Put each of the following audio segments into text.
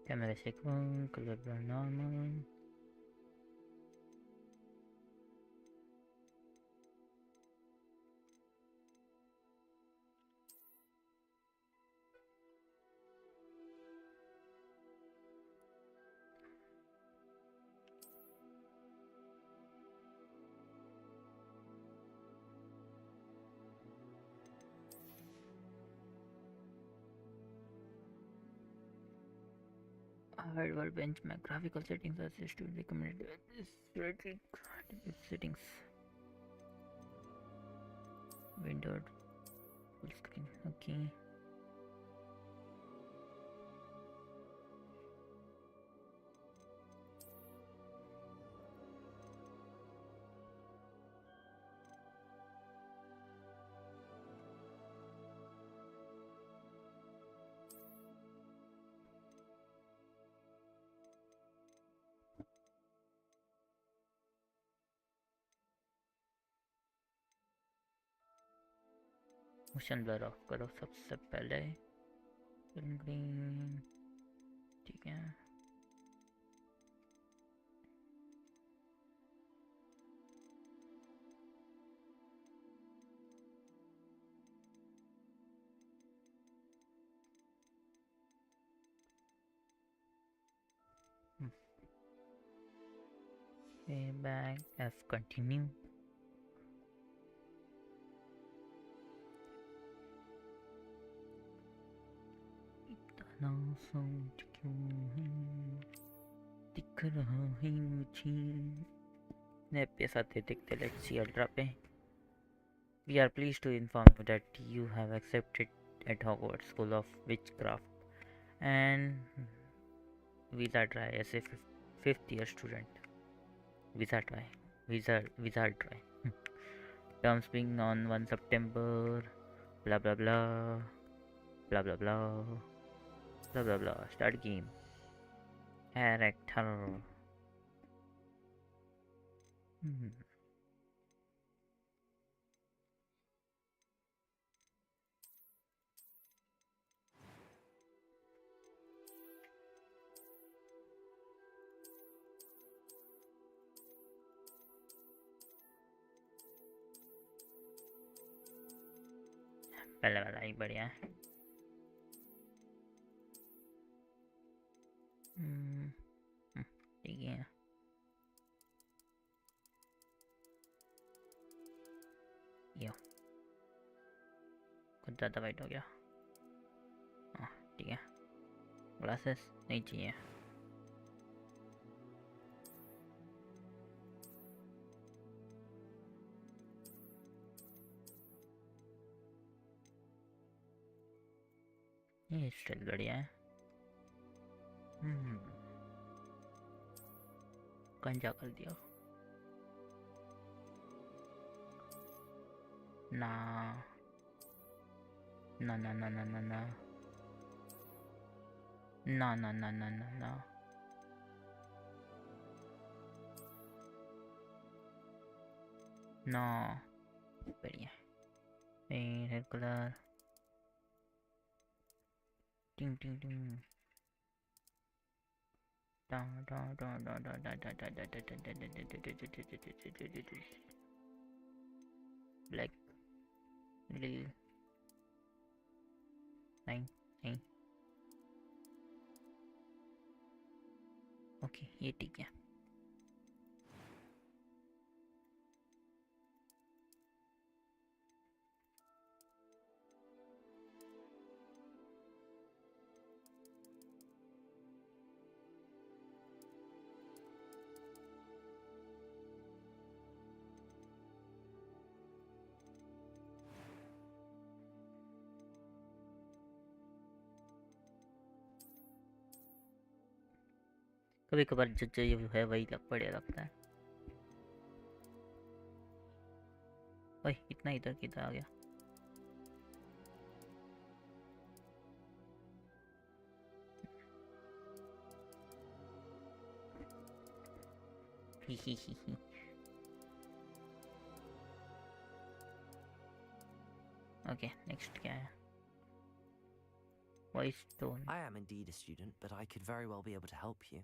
Camera second colour normal. Hardware benchmark graphical settings assist to recommended settings. Windowed full screen. Okay. Motion blur of करो सबसे पहले. Green. ठीक है. Back F continue. इतना सोच क्यों है दिख रहा है मुझे. स्नैप पे साथ देखते. Let's see अल्ट्रा पे. We are pleased to inform you that you have accepted at Hogwarts School of Witchcraft and Wizardry as a fifth year student. Wizardry. Wizardry. Terms being on 1 September. Blah blah blah. Blah blah blah. Blah blah blah. Start game. Character. पहले वाला ही बढ़िया है. ठीक है. यो कुछ ज़्यादा white हो गया. हाँ ठीक है. ग्लासेस नहीं चाहिए. ये स्टाइल बढ़िया है. कंजा कर दिया. ना ना ना ना ना ना ना ना ना ना ना ना ना ना. बढ़िया. Hair colour. टिंग टिंग टिंग. ब्लैक little नहीं. ओके ये ठीक है. कभी कभार जो ये है वही बढ़िया लगता है. ओए इतना इधर किधर आ गया. ओके नेक्स्ट क्या है. voice tone. I am indeed a student, but I could very well be able to help you.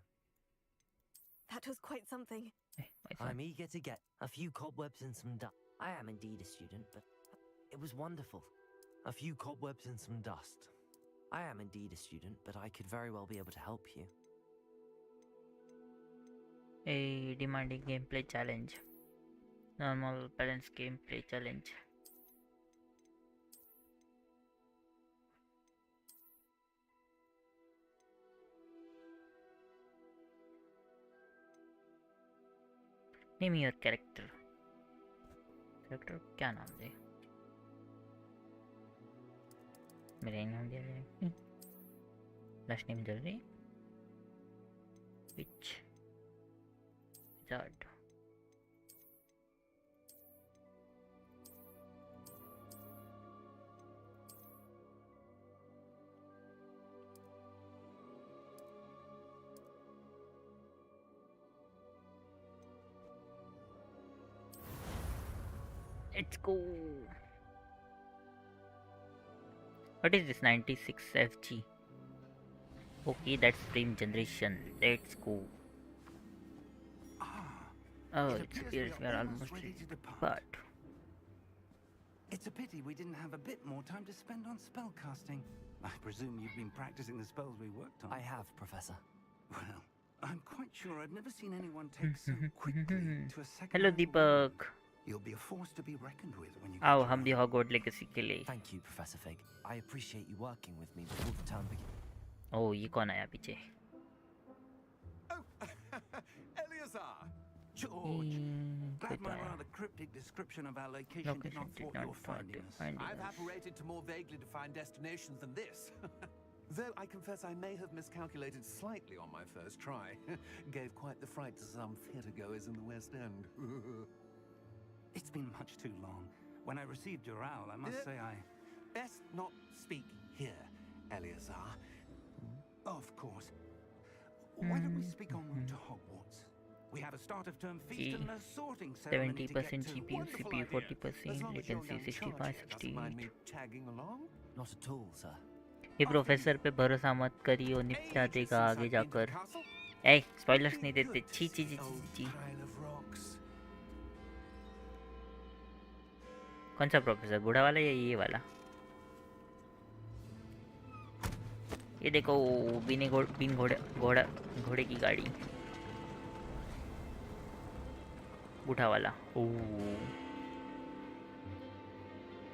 That was quite something. My son. I'm eager to get a few cobwebs and some dust. I am indeed a student, but it was wonderful. A few cobwebs and some dust. I am indeed a student, but I could very well be able to help you. A demanding gameplay challenge. Normal balance gameplay challenge. Name your character. Character क्या नाम दे? मेरा नाम दिया जाए. Last name जल्दी. Which? Wizard. Let's go. What is this 96 FG? Okay, that's frame generation. Let's go. Oh, it appears we are almost ready to depart. It's a pity we didn't have a bit more time to spend on spellcasting. I presume you've been practicing the spells we worked on. I have, Professor. Well, I'm quite sure I've never seen anyone take so quickly to a second. Hello, Deepak. You'll be a force to be reckoned with when you. आओ हम भी Hogwarts legacy के लिए. Thank you, Professor Fig. I appreciate you working with me before the term begins. Oh, ये कौन आया पीछे? Oh, Eleazar! George, glad my rather cryptic description of our location did not thwart your findings. I've apparated to more vaguely defined destinations than this. Though I confess I may have miscalculated slightly on my first try. Gave quite the fright to some theatregoers in the West End. It's been much too long. When I received your owl, I must say I... Best not speak here, Eleazar. Of course. Why don't we speak en route to Hogwarts? We have a start of term feast and a sorting ceremony to get 70% to. GPU, CPU 40%, latency 65, 68. Me tagging along? Not at all, sir. ये professor पे भरोसा मत करियो, निपटा देगा आगे जाकर. ए, spoilers नहीं देते. छी छी छी छी. कौन सा प्रोफेसर, बूढ़ा वाला या ये वाला? ये देखो बिन घोड़े की गाड़ी. बूढ़ा वाला.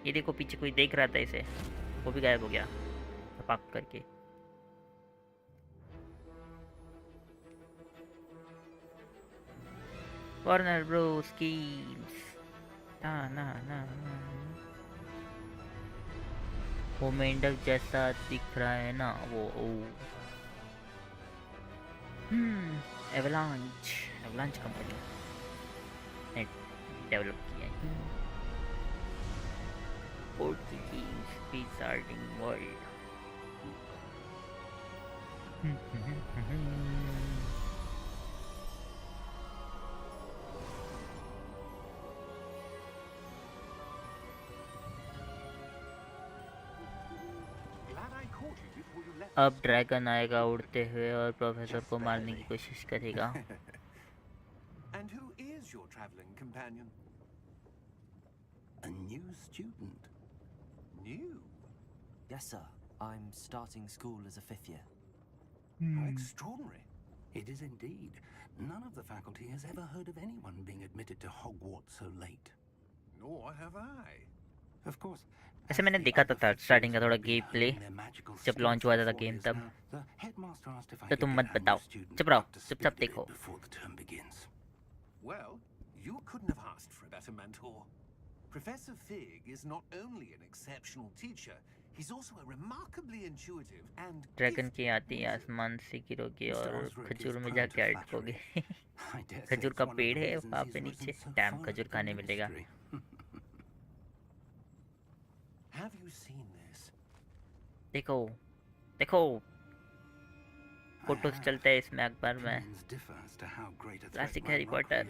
ये देखो पीछे कोई देख रहा था इसे, वो भी गायब हो गया पाक करके. Corner bro schemes. ना वो मेंढक जैसा दिख रहा है ना वो. एवलांच कंपनी ने डेवलप किया है. पोर्ट की गेम्स विजार्डिंग वर्ल्ड. अब ड्रैगन आएगा उड़ते हुए और प्रोफेसर को मारने की कोशिश करेगा. And who is your traveling companion? A new student. New? Yes, sir. I'm starting school as a 5th year. How extraordinary. It is indeed. None of the faculty has ever heard of anyone being admitted to Hogwarts so late. Nor have I. Of course. ऐसे मैंने देखा था starting का थोड़ा game play जब launch हुआ था game तब. तो तुम मत बताओ, चुप रहो, चुपचाप देखो. Well, you couldn't have asked for a better mentor. Professor Fig is not only an exceptional teacher, he's also a remarkably intuitive and dragon के आते ही आसमान से गिरोगे और खजूर में जाके अटकोगे. खजूर का पेड़ है वहाँ पे नीचे. डैम, खजूर खाने मिलेगा. Have you seen this? देखो फोटोज चलता है इसमें अखबार में. Classic Harry Potter.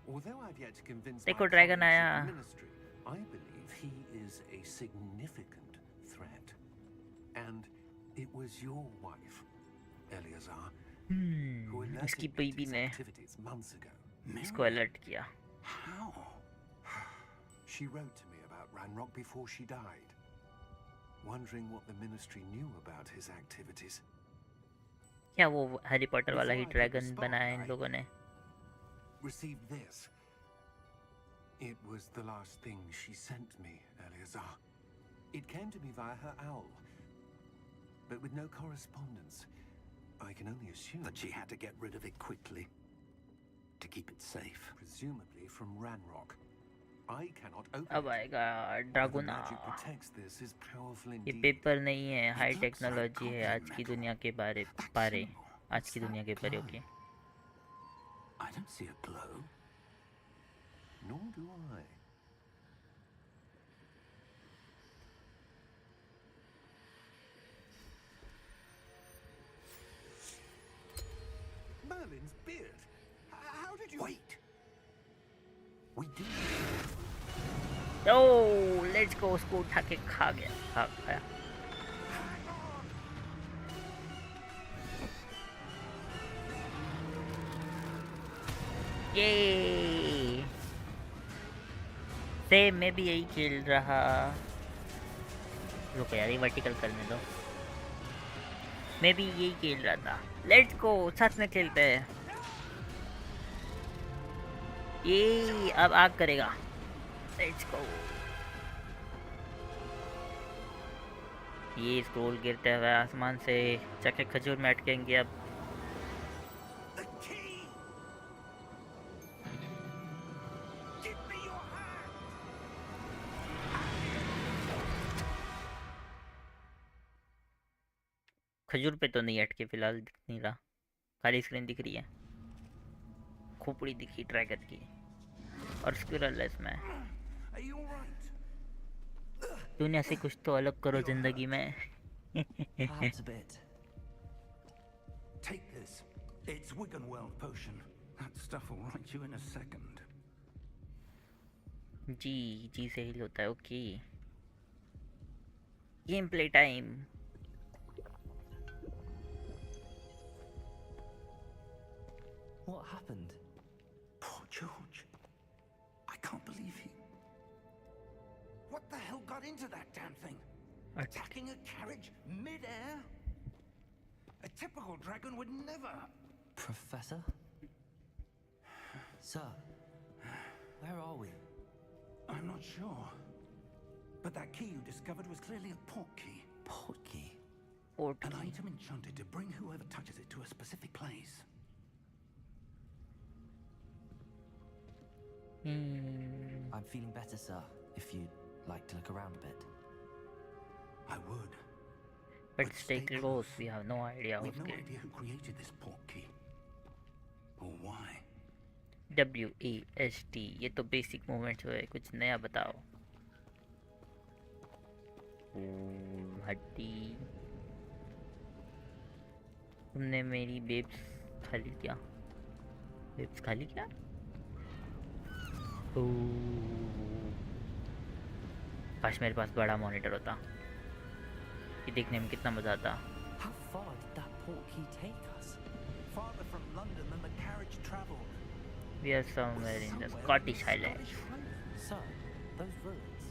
Although I've yet to convince देखो my ड्रैगन colleagues आया. in the ministry, I believe he is a significant threat. And it was your wife, Eleazar, who alerted उसकी me to Bibi his ने activities months ago. इसको alert किया. How? She wrote to me about Ranrock before she died, wondering what the ministry knew about his activities. क्या वो Harry Potter वाला ही Before I dragon could बनाया इन respond, लोगों ने? Received this. It was the last thing she sent me, Eleazar. It came to me via her owl, but with no correspondence. I can only assume That she had to get rid of it quickly to keep it safe. presumably from Ranrock. I cannot open अब it. आएगा The ड्रैगोना. magic protects this is powerful ये indeed. Paper नहीं है, high looks like technology है आज की copper दुनिया के बारे That पारे symbol, आज what's की दुनिया that के परे. glow? Okay I don't see a glow. Nor do I. Merlin's beard. How did you? Wait. We do. Oh let's go. उसको उठा के खा खाया. ये सेम मैं भी यही खेल रहा. रुको यार, ये वर्टिकल करने दो. मैं भी यही खेल रहा था. लेट्स गो, साथ में खेलते हैं. ये अब आग करेगा. Let's go. ये स्क्रोल गिरते हुए आसमान से चके खजूर में अटकेंगे अब. The key. Give me your hand. खजूर पे तो नहीं अटके फिलहाल, दिख नहीं रहा. खाली स्क्रीन दिख रही है. खोपड़ी दिखी ड्रैगन की और स्क्विरल है इसमें. Are you all right? दुनिया से कुछ तो अलग करो जिंदगी में. Perhaps a bit. Take this. It's Wiggenweld potion. That stuff will right you in a second. जी से हिल होता है. Okay, game play time. What happened? Poor George. I can't believe he. What the hell got into that damn thing? Attacking a carriage mid-air? A typical dragon would never. Professor? Sir, where are we? I'm not sure. But that key you discovered was clearly a port key. Portkey. An item enchanted to bring whoever touches it to a specific place. I'm feeling better, sir. If you'd like to look around a bit. I would. But stay stay close. We have no idea We've who's no killed. idea who created this port key. Or why. WAST. ये तो basic movements हुए. कुछ नया बताओ. हड्डी. तुमने मेरी babes खा ली क्या? बेब्स खा ली क्या? काश मेरे पास बड़ा मॉनिटर होता. ये देखने में कितना मजा आता. How far did that portkey take us? Farther from London than the carriage travelled. We are somewhere in the Scottish Highlands. Sir, those ruins.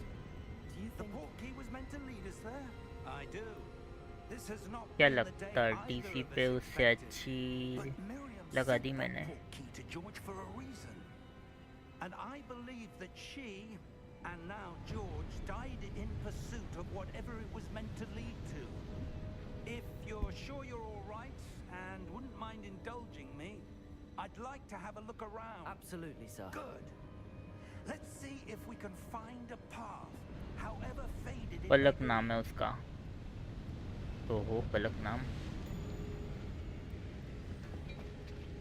Do you The think... port key was meant to lead us there. I do. This has not क्या been the लगता day है either DC of पे us उससे expected. अच्छी But Miriam लगा sent the that मैंने. port key to George for a reason. And I believe that she, and now George, died in pursuit of whatever it was meant to lead to. If you're sure you're all right and wouldn't mind indulging me, I'd like to have a look around. Absolutely, sir. Good. Let's see if we can find a path, however faded it Palak may be. नाम है उसका. तो हो पलक नाम.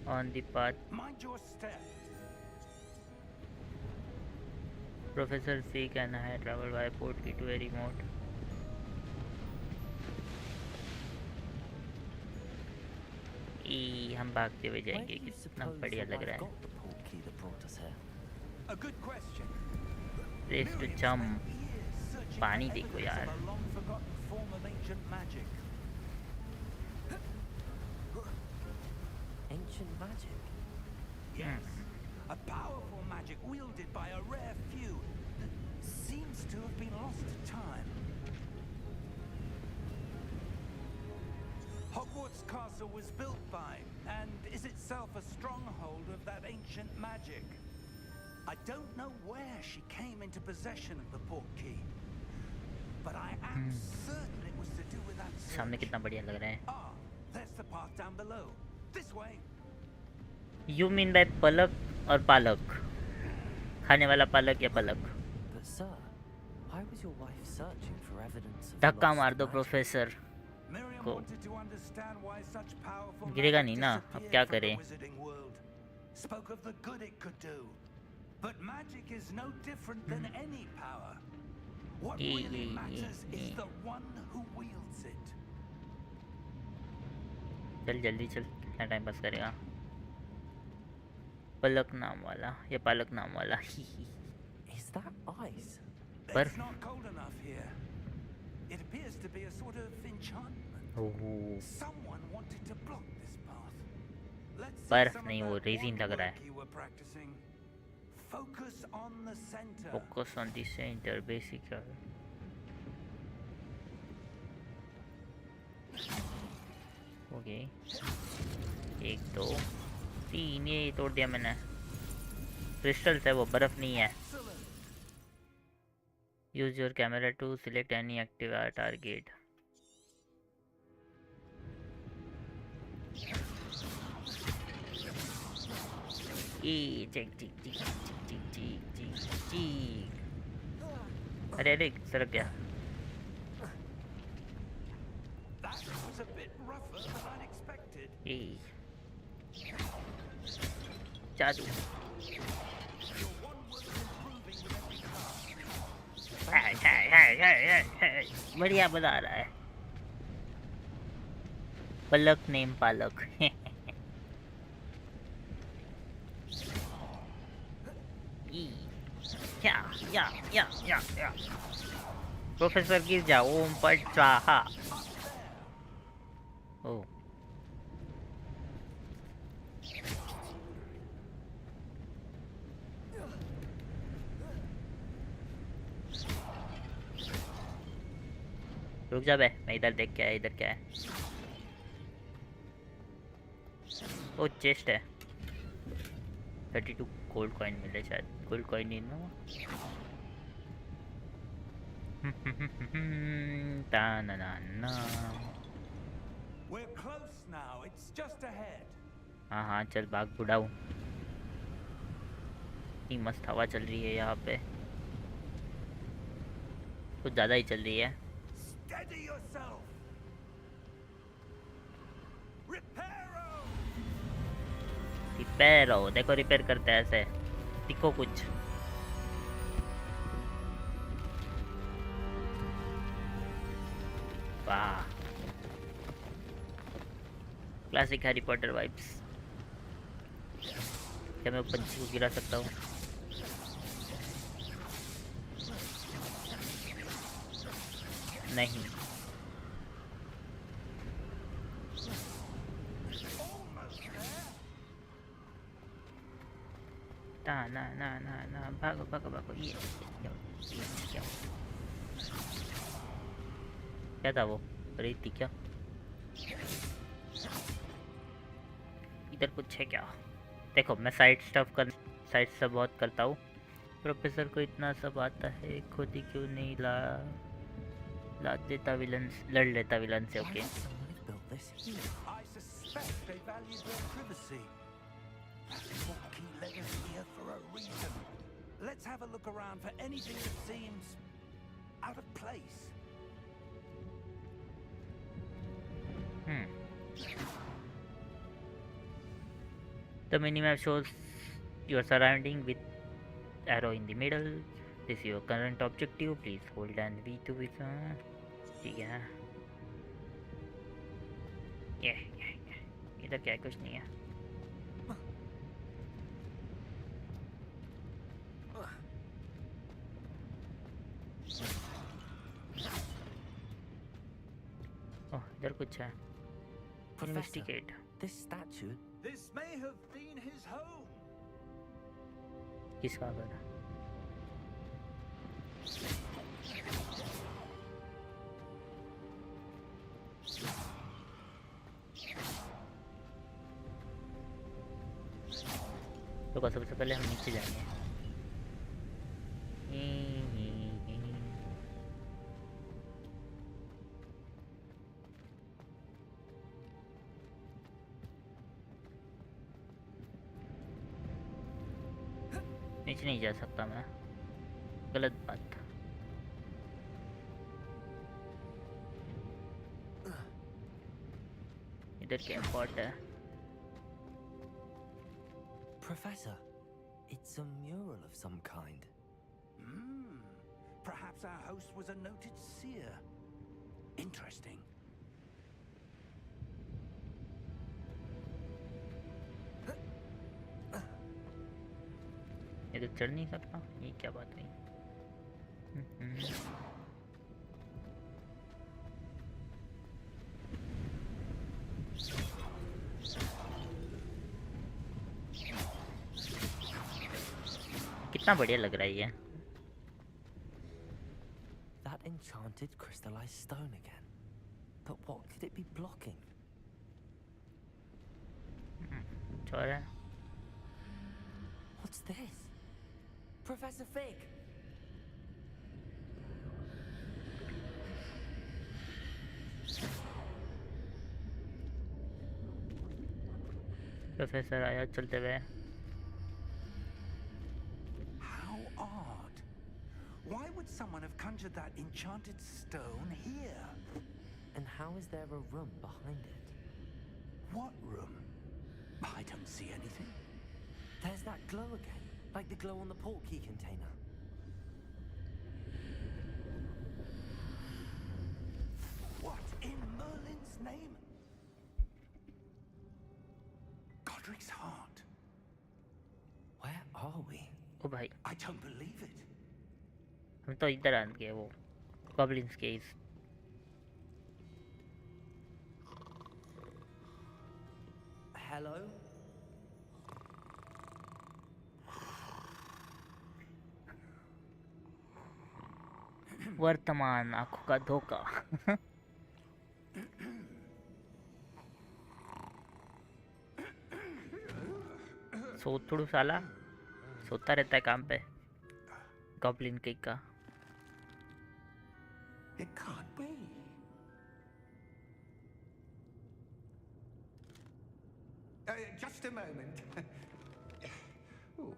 On the path, Mind your step. Professor Seek and I travel by port key to a remote. हम भागते हुए Where जाएंगे. do you कितना suppose बढ़िया your लग wife रहा है. got the portkey that brought us here? A good question. Place to Miriam jump. spent years searching पानी for देखो evidence यार. of a long-forgotten form of ancient ancient magic. Ancient magic? Yes, a powerful magic wielded by a rare few that seems to have been lost to time. Hogwarts Castle was built by, and is itself a stronghold of that ancient magic. I don't know where she came into possession of the portkey, but I am certain it was to do with that सामने search. कितना बढ़िया लग रहा है. Ah, there's the path down below. This way. You mean by पलक और पालक? खाने वाला पालक या पलक? But sir, why was your wife searching for evidence of धक्का lost मार दो magic? प्रोफेसर Miriam को. wanted to understand why such powerful गिरेगा magic नहीं ना, अब disappeared क्या from the करें? wizarding world. Spoke of the good it could do. But magic is no different than any power. What really matters is the one who wields it. चल जल्दी चल, कितना टाइम पास करेगा? पलक नाम वाला या पालक नाम वाला. Is that ice? But- It's not cold enough here. It appears to be a sort of enchantment. Oh, Someone wanted to block this path. Let's see बर्फ some नहीं, of वो that रेजिन wand लग रहा है. work you were practicing. Focus on the center. Focus on the centre basic. Okay, 1 2 3, ये तोड़ दिया मैंने. क्रिस्टल्स है वो, बर्फ नहीं है. Excellent. Use your camera to select any active target. ये चिक चिक चिक चिक चिक चिक चिक. अरे अरे सरक गया. That was a bit rougher than I'd expected. ये जादू. Your wand was improving with every cast. बढ़िया बता रहा है. पलक नेम पालक. या प्रोफेसर गिर जाओ, ओम पर स्वाहा. ओ रुक जा बे, मैं इधर देख क्या है, इधर क्या है. ओ चेस्ट है. 32 गोल्ड कॉइन मिले शायद. गोल्ड कॉइन नहीं ना. ता ना ना ना. We're close now. It's just ahead. हाँ हाँ चल भाग बुढ़ाऊ. इतनी मस्त हवा चल रही है यहाँ पे, कुछ ज़्यादा ही चल रही है. Steady yourself. Reparo. रिपेयर हो, देखो रिपेयर करते हैं ऐसे. दिखो कुछ. वाह, क्लासिक हैरी पॉटर वाइब्स. क्या मैं पंछी को गिरा सकता हूँ? नहीं. ना ना ना ना ना, भागो भागो भागो. ये क्या क्या था वो? रेत थी क्या? इधर कुछ है क्या? देखो मैं साइड स्टफ बहुत करता हूँ. प्रोफेसर को इतना सब आता है, खुद ही क्यों नहीं ला देता विलन, लड़ लेता विलन से. Why okay would someone have built this here? I suspect they valued their privacy. That portkey led us here for a reason. Let's have a look around for anything that seems out of place. The minimap shows your surrounding with arrow in the middle. This is your current objective. Please hold and V2 with ठीक है. ये इधर क्या है? कुछ नहीं है. ओह इधर कुछ है Professor, investigate this statue. This may have been his home. किसका घर है तो सबसे पहले हम नीचे जाएंगे नीचे नहीं जा सकता मैं गलत बात इधर क्या पॉट है Professor, it's a mural of some kind. Perhaps our host was a noted seer. Interesting. ये तो चढ़ नहीं सकता ये क्या बात हुई कितना बढ़िया लग रहा है ये That enchanted crystallized stone again. But what could it be blocking? चोर है What's this? Professor Fig! Professor आया चलते हुए How odd. Why would someone have conjured that enchanted stone here? And how is there a room behind it? What room? I don't see anything. There's that glow again, like the glow on the portkey container. What in Merlin's name? Godric's heart. Where are we? ओ भाई I don't believe it. हम तो इधर आ गए वो goblins के इस Hello? वर्तमान आंखों का धोखा सोतड़ू साला सोता रहता है काम पे गॉब्लिन के का It can't be. Just a moment. Ooh.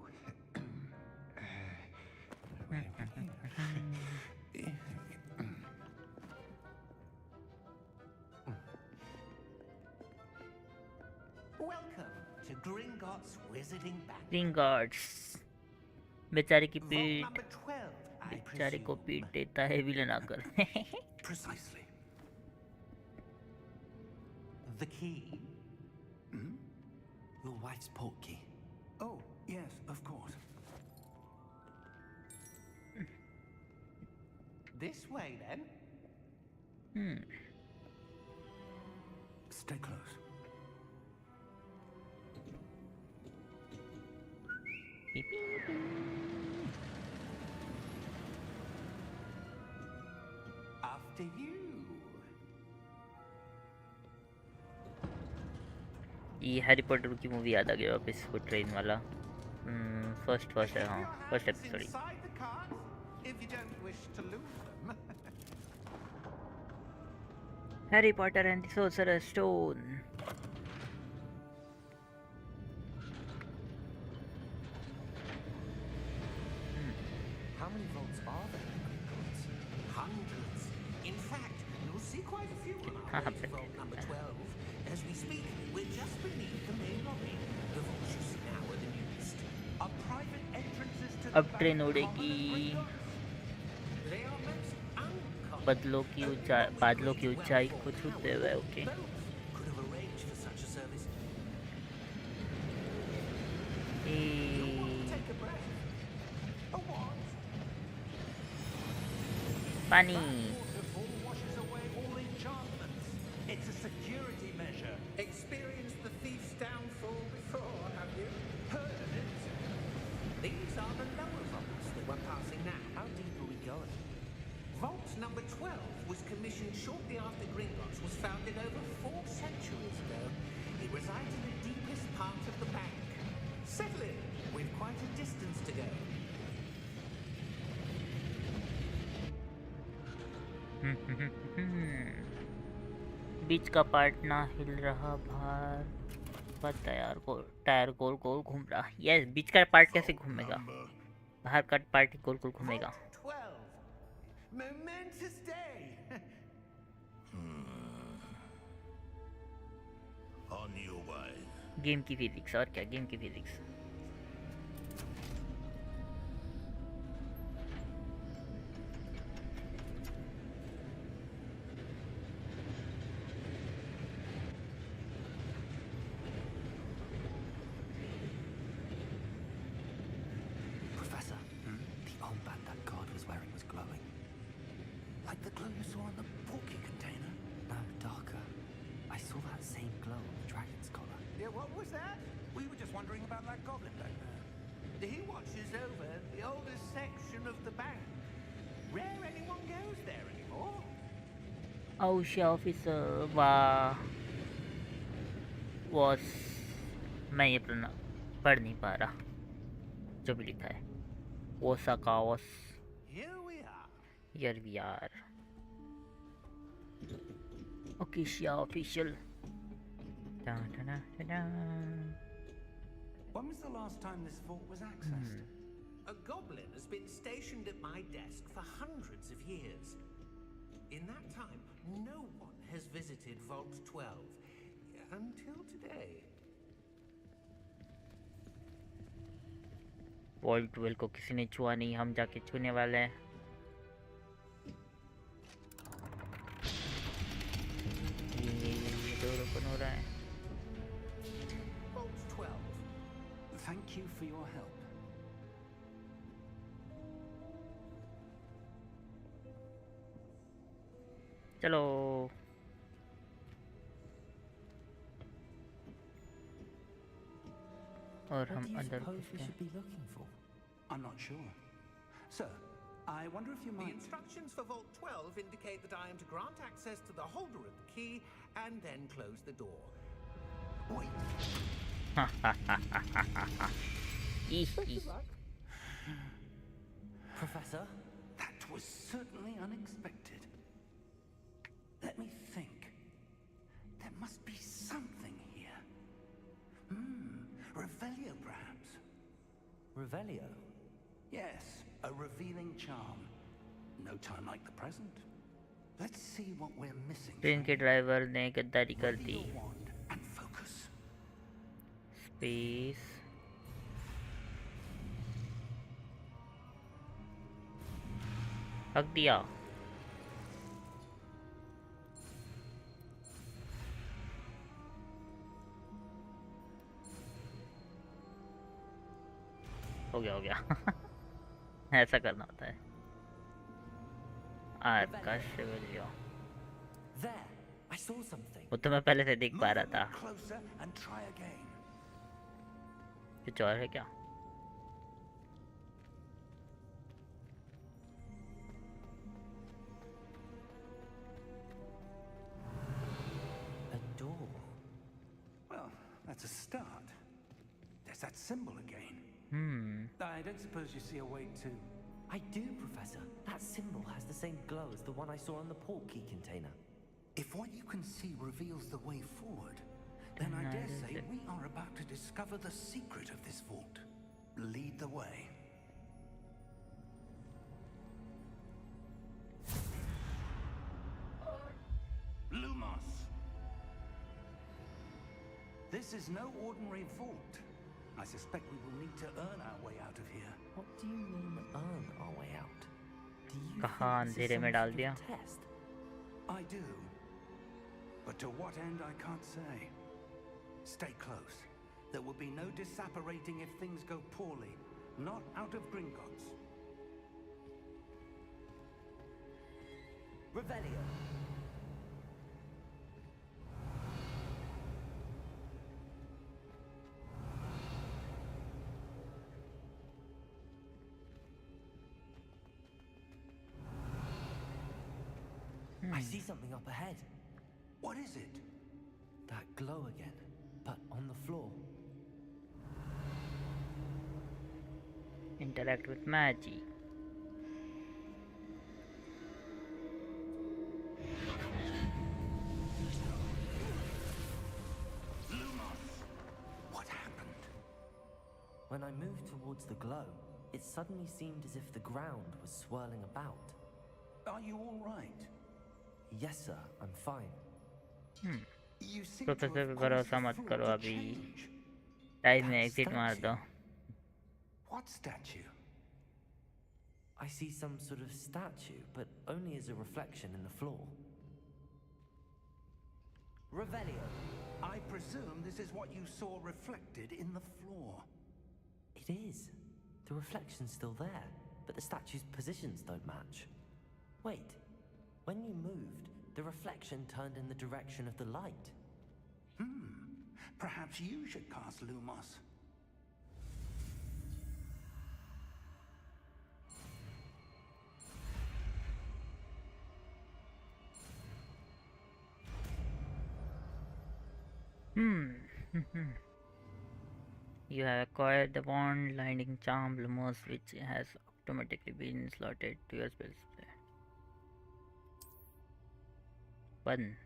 Welcome to Gringotts Wizarding Bank. रिंगार्ड्स बेचारे की Vault पीठ number 12, I बेचारे को presume. पीठ देता है विलन आकर Precisely. The key. Your wife's portkey. Oh, yes, of course. This way, then. Stay close. After you. ये हैरी पॉटर की मूवी याद आ गई वापस वो ट्रेन वाला फर्स्ट है हाँ first episode Inside the cars, if you don't wish to lose them. Harry Potter and the sorcerer stone How many vaults are there in Gringotts? Hundreds. In fact, you'll see quite a few on हाँ, our way to vault number 12. As we speak, we're just beneath the main lobby. The vaults you see now are the newest. A private entrances to the अब train bank उड़ेगी common and They are most uncommon. बादलों की ऊंचाई को छूते हुए okay Both could have arranged for such a service. Take a breath. A what? पानी Waterfall washes away all enchantments. Experienced the thief's downfall before, have you? Heard it? These are the lower vaults that we're passing now. How deep are we going? Vault number 12 was commissioned shortly after Gringotts was founded over 4 centuries ago. It resides in the deepest part of the bank. Settle in. We've quite a distance to go. बीच का part ना हिल रहा बाहर पर tyre गोल गोल घूम रहा। Yes, बीच का part कैसे घूमेगा? बाहर का पार्ट ही गोल गोल घूमेगा। Vault 12. Momentous day. On your way. Game की फिजिक्स, और क्या गेम की physics. Professor, the armband that guard was wearing was glowing. Like the glow you saw on the porky container. No, darker. I saw that same glow on the dragon's collar. Yeah, what was that? We were just wondering about that goblin back there. He watches over the oldest section of the bank. Rare anyone goes there anymore. औश officer was, मैं ये पढ़ नहीं पा रहा जो भी लिखा है। Osaka was Here we are. Here we are. ओकेशिया official. When was the last time this vault was accessed? A goblin has been stationed at my desk for hundreds of years. In that time, no one has visited Vault 12 until today. Vault 12 को किसी ने छुआ नहीं, हम जाके छूने वाले हैं। ये डोर ओपन हो रहा है। Vault 12. Thank you for your help. चलो और What हम do you अंदर suppose घुसते we हैं। should be looking for? I'm not sure. Sir, I wonder if you The might... instructions for Vault 12 indicate that I am to grant access to the holder of the key and then close the door. Wait. Professor? That was certainly unexpected. Let me think. There must be something here. Revelio, perhaps. Revelio? Yes, a revealing charm. No time like the present. Let's see what we're missing. Train के driver ने गद्दारी कर Ready the. your wand and focus. Space रख दिया। हो गया ऐसा करना होता है। आकाश रेवेलियो, There! I saw something. वो तो मैं पहले से देख पा Move रहा a था। bit closer and try again. कुछ और है क्या? A door. Well, that's a start. There's that symbol again. I don't suppose you see a way to... I do, Professor. That symbol has the same glow as the one I saw on the port key container. If what you can see reveals the way forward, then I dare say we are about to discover the secret of this vault. Lead the way. Lumos! This is no ordinary vault. I suspect we will need to earn our way out of here. What do you mean, earn our way out? Do you कहाँ think this is अंधेरे में some डाल sort दिया? of test? I do. But to what end, I can't say. Stay close. There will be no disapparating if things go poorly. Not out of Gringotts. Revelio. I see something up ahead. What is it? That glow again, but on the floor. Interact with magic. What happened? When I moved towards the glow, it suddenly seemed as if the ground was swirling about. Are you all right? Yes, sir, I'm fine. You seem to professor पे have भरोसा caused मत the करो floor to अभी change. Time में That exit मार statue. दो What statue? I see some sort of statue, but only as a reflection in the floor. Revelio. I presume this is what you saw reflected in the floor. It is. The reflection's still there, but the statue's positions don't match. Wait. When you moved, the reflection turned in the direction of the light. Perhaps you should cast Lumos. You have acquired the Bond Lightning Charm Lumos, which has automatically been slotted to your spell slot. 1.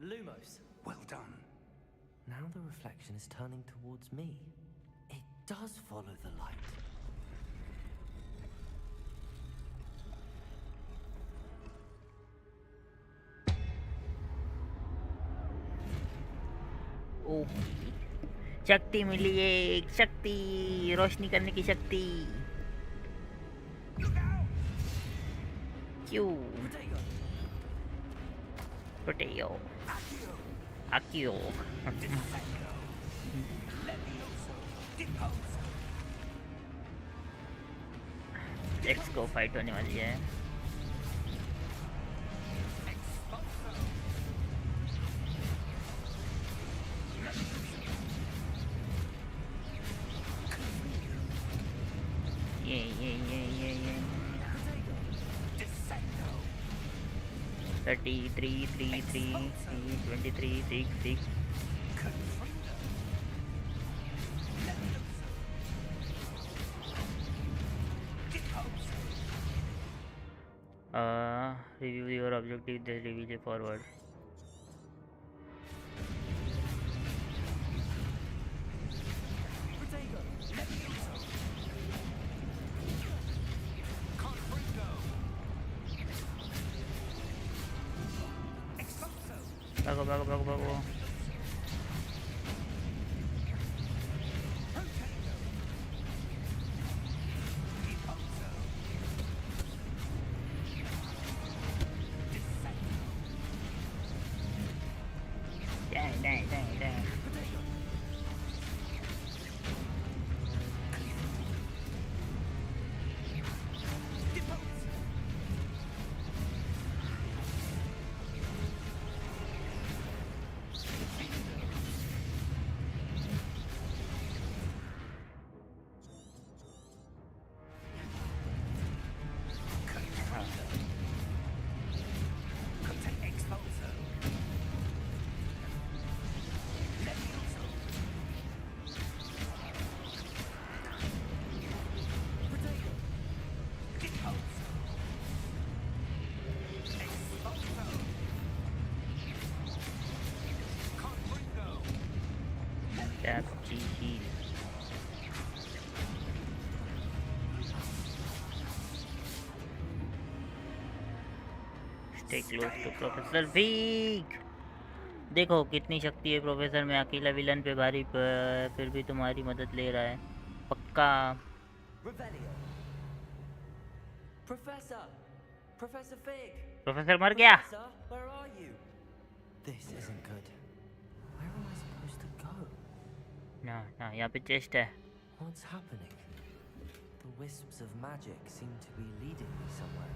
Lumos. Well done. Now the reflection is turning towards me. It does follow the light. ओह शक्ति मिली है एक शक्ति रोशनी करने की शक्ति क्यों पोटेयो Akio x को fight होने वाली है Yeah. 33, 3, 3, 23, 6, 6. Review your objective, then reveal it forward. भागो dang. Tap G heal. Stay close to Professor Weak. देखो कितनी शक्ति है प्रोफेसर में अकेला विलन पे भारी फिर भी तुम्हारी मदद ले रहा है पक्का प्रोफेसर मर गया ना यहाँ पे चेस्ट है What's happening? The wisps of magic seem to be leading me somewhere.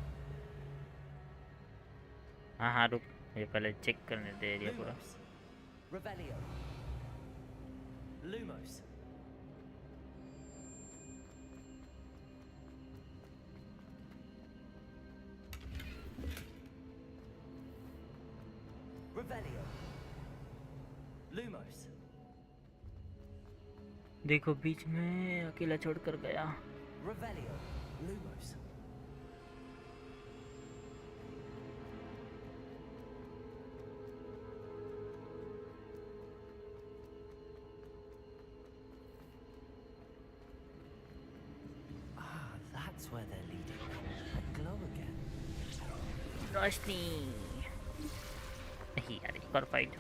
हाँ रुक ये पहले चेक करने दे एरिया पूरा Revelio. Lumos. Revelio. Lumos. देखो बीच में अकेला छोड़कर गया। Revelio. Lumos. Ah, that's where they're leading. A glow again. रोशनी नहीं यार, एक और fight.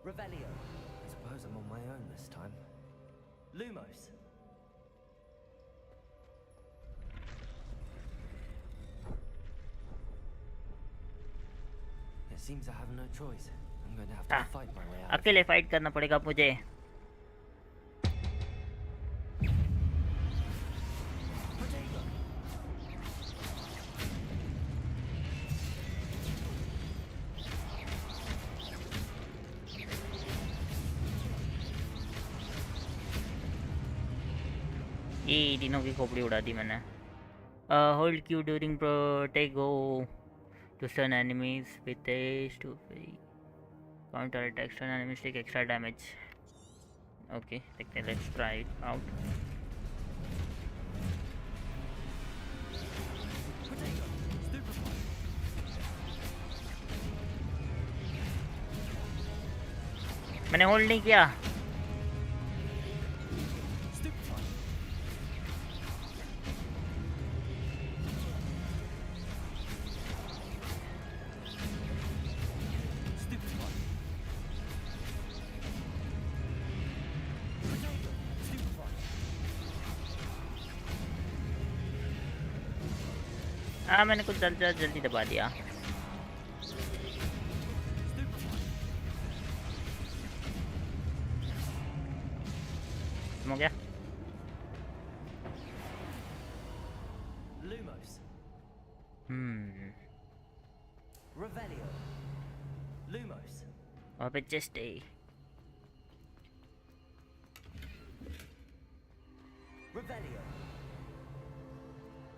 Revelio. I suppose I'm on my own this time. Lumos. It seems I have no choice. I'm going to have to fight my way out. अकेले fight करना पड़ेगा मुझे। Protego. ये तीनों की खोपड़ी उड़ा दी मैंने। Hold Q during Protego to stun enemies with haste to counter attack stun enemies take extra damage. Okay, let's try it out. Protego. Stupefy. मैंने होल्ड नहीं किया। Stupefy. Stupefy. Protego. Stupefy. हाँ मैंने कुछ जल्दी दबा दिया। हो गया। Lumos. Revelio. Lumos. वहाँ पे चेस्ट है। Revelio.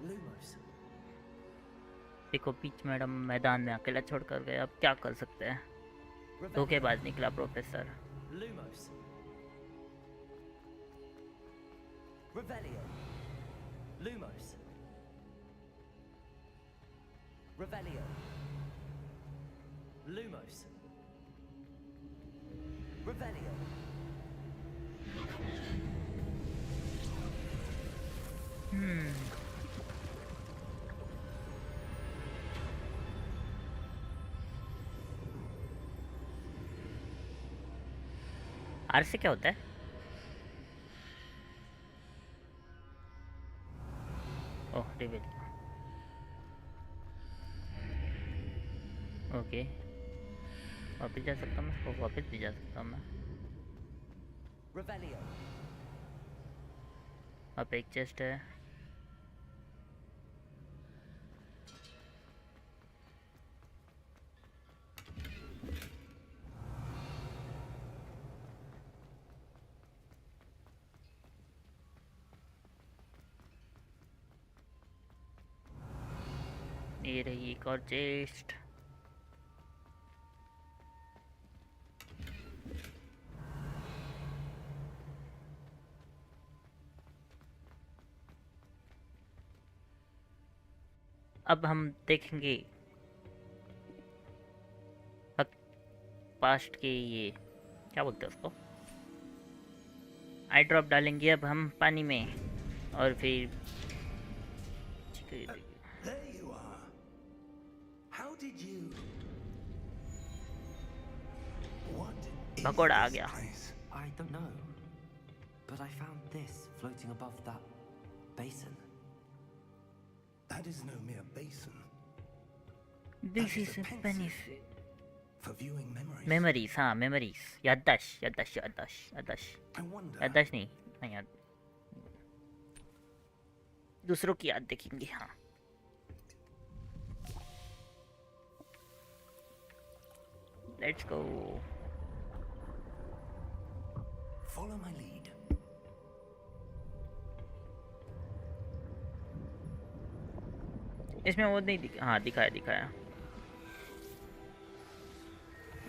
Lumos. देखो पीच मैडम मैदान में अकेला छोड़ कर गए, अब क्या कर सकते हैं। धोखेबाज निकला professor. Lumos. Revelio. Lumos. Revelio. Lumos. Revelio. R से क्या होता है? ओह रिवील। ओके, वापस जा सकता हूँ मैं, वापस भी जा सकता हूँ मैं। Revelio. वहाँ पे एक चेस्ट है। ये रही एक और चेस्ट। अब हम देखेंगे पास्ट के ये क्या बोलते हैं उसको, आई ड्रॉप डालेंगे अब हम पानी में और फिर There you are. How did you? What is भगोड़ा आ this गया। place? I don't know. But I found this floating above that basin. That is no mere basin. This That is is a penis pensive for viewing memories. Memories. हाँ memories, याददाश्त याददाश्त याददाश्त याददाश्त I wonder. याददाश्त नहीं याद, दूसरों की याद देखेंगे। हाँ let's go. Follow my lead. इसमें वो नहीं हाँ दिखाया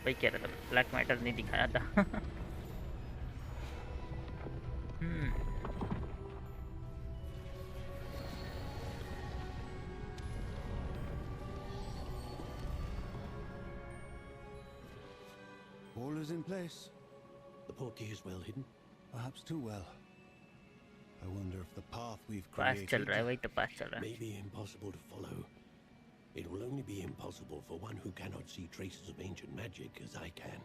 भाई, कह रहा था ब्लैक मैटर नहीं दिखाया था। All is in place. The portkey is well hidden. Perhaps too well. I wonder if the path we've पास चल created रहा है, वही तो पास चल रहा है। May be impossible to follow. It will only be impossible for one who cannot see traces of ancient magic as I can.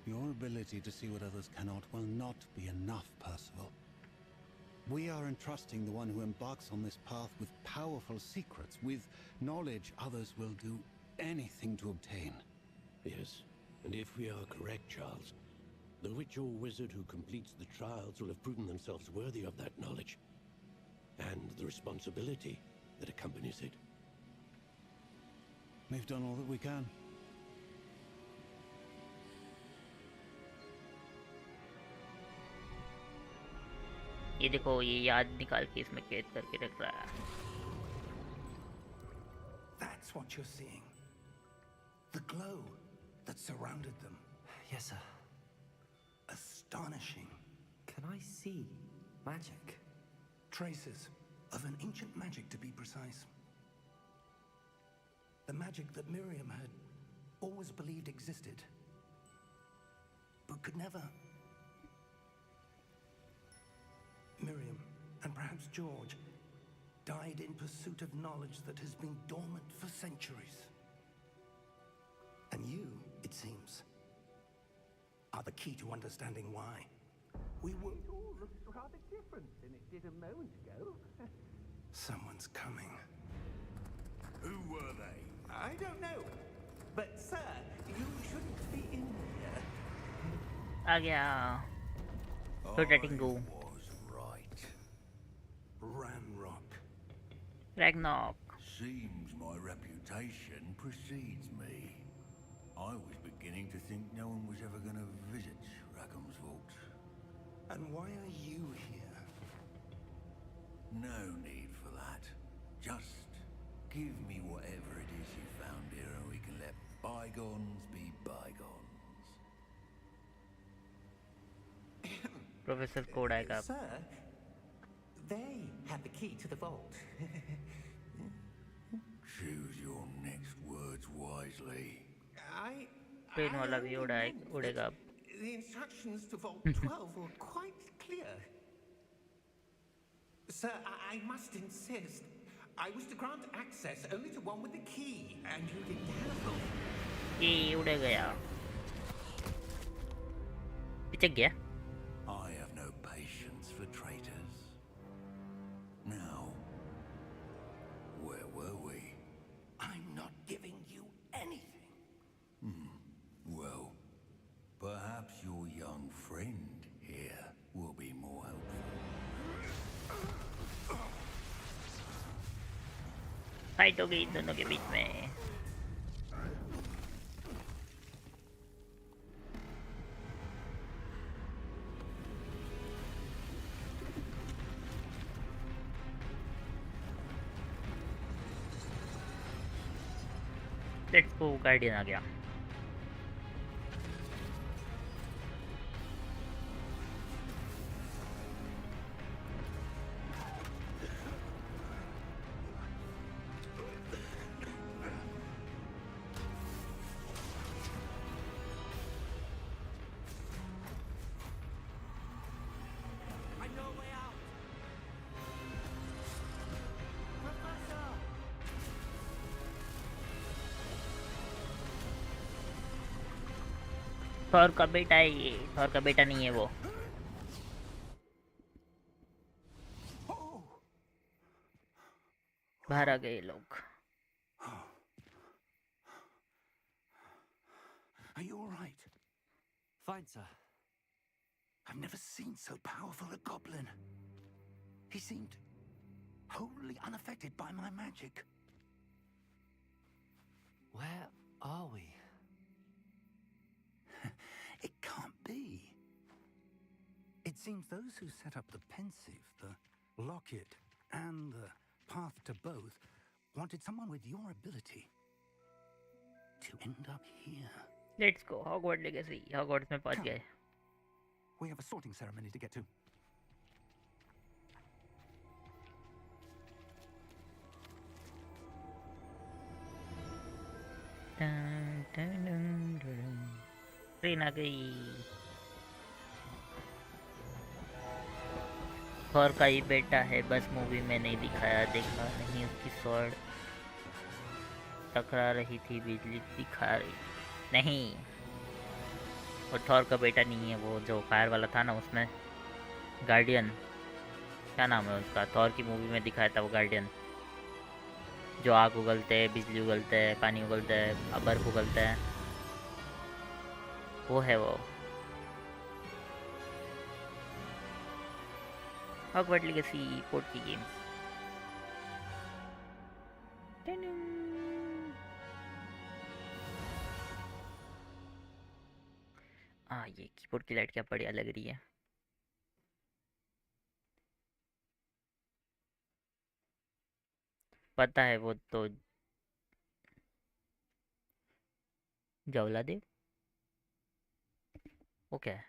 Your ability to see what others cannot will not be enough, Percival. We are entrusting the one who embarks on this path with powerful secrets, with knowledge others will do anything to obtain. Yes, and if we are correct, Charles, the witch or wizard who completes the trials will have proven themselves worthy of that knowledge, and the responsibility that accompanies it. We've done all that we can. ये देखो, ये याद निकाल के इसमें कैद करके रख रहा है। That's what you're seeing. The glow that surrounded them. Yes, sir. Astonishing. Can I see magic? Traces of an ancient magic, to be precise. The magic that Miriam had always believed existed, but could never. Miriam, and perhaps George, died in pursuit of knowledge that has been dormant for centuries. And you, it seems, are the key to understanding why. We were... It all looks rather different than it did a moment ago. Someone's coming. Who were they? I don't know. But, sir, you shouldn't be in here. आ गया। So letting go. Was right. Ranrock. Ragnarok. Seems my reputation precedes me. I was beginning to think no one was ever going to visit Rackham's vault. And why are you here? No need for that. Just give me whatever it is you found here and we can let bygones be bygones. Professor Code आएगा। Sir, they have the key to the vault. Choose your next words wisely. Pen वाला भी उड़ेगा अब। The instructions to Vault 12 were quite clear. Sir, I must insist. I was to grant access only to one with the key, and you didn't have them. ये उड़ गया। पीछे गया। I have no patience for traitors. Now, where were we? I'm not giving you anything. Well, perhaps your young friend here will be more helpful. Fight हो गई दोनों के बीच में। लेट्स गो, गार्डियन आ गया। I know a way out. Professor! Thor का बेटा है ये, थॉर का बेटा नहीं है वो। बाहर आ गए लोग। Are you all right? Fine, sir. I've never seen so powerful a goblin. He seemed wholly unaffected by my magic. Where are we? It can't be. It seems those who set up the pensive, the locket, and the path to both wanted someone with your ability to end up here. Let's go. Hogwarts Legacy. Hogwarts में पहुंच गए. We have a sorting ceremony to get to. Train आ गई. Thor का ही बेटा है, बस movie में नहीं दिखाया. देखा नहीं उसकी स्वॉर्ड टकरा रही थी, बिजली दिखा रही नहीं. वो थॉर का बेटा नहीं है, वो जो फायर वाला था ना उसमें गार्डियन, क्या नाम है उसका, थॉर की मूवी में दिखाया था वो गार्डियन, जो आग उगलते हैं, बिजली उगलते हैं, पानी उगलते हैं, बर्फ उगलते हैं, वो है वो. हॉगवर्ट्स लेगेसी पोर्ट की गेम्स. ये कीबोर्ड की लाइट क्या बढ़िया लग रही है. पता है वो तो ज्वालादेव, वो क्या है?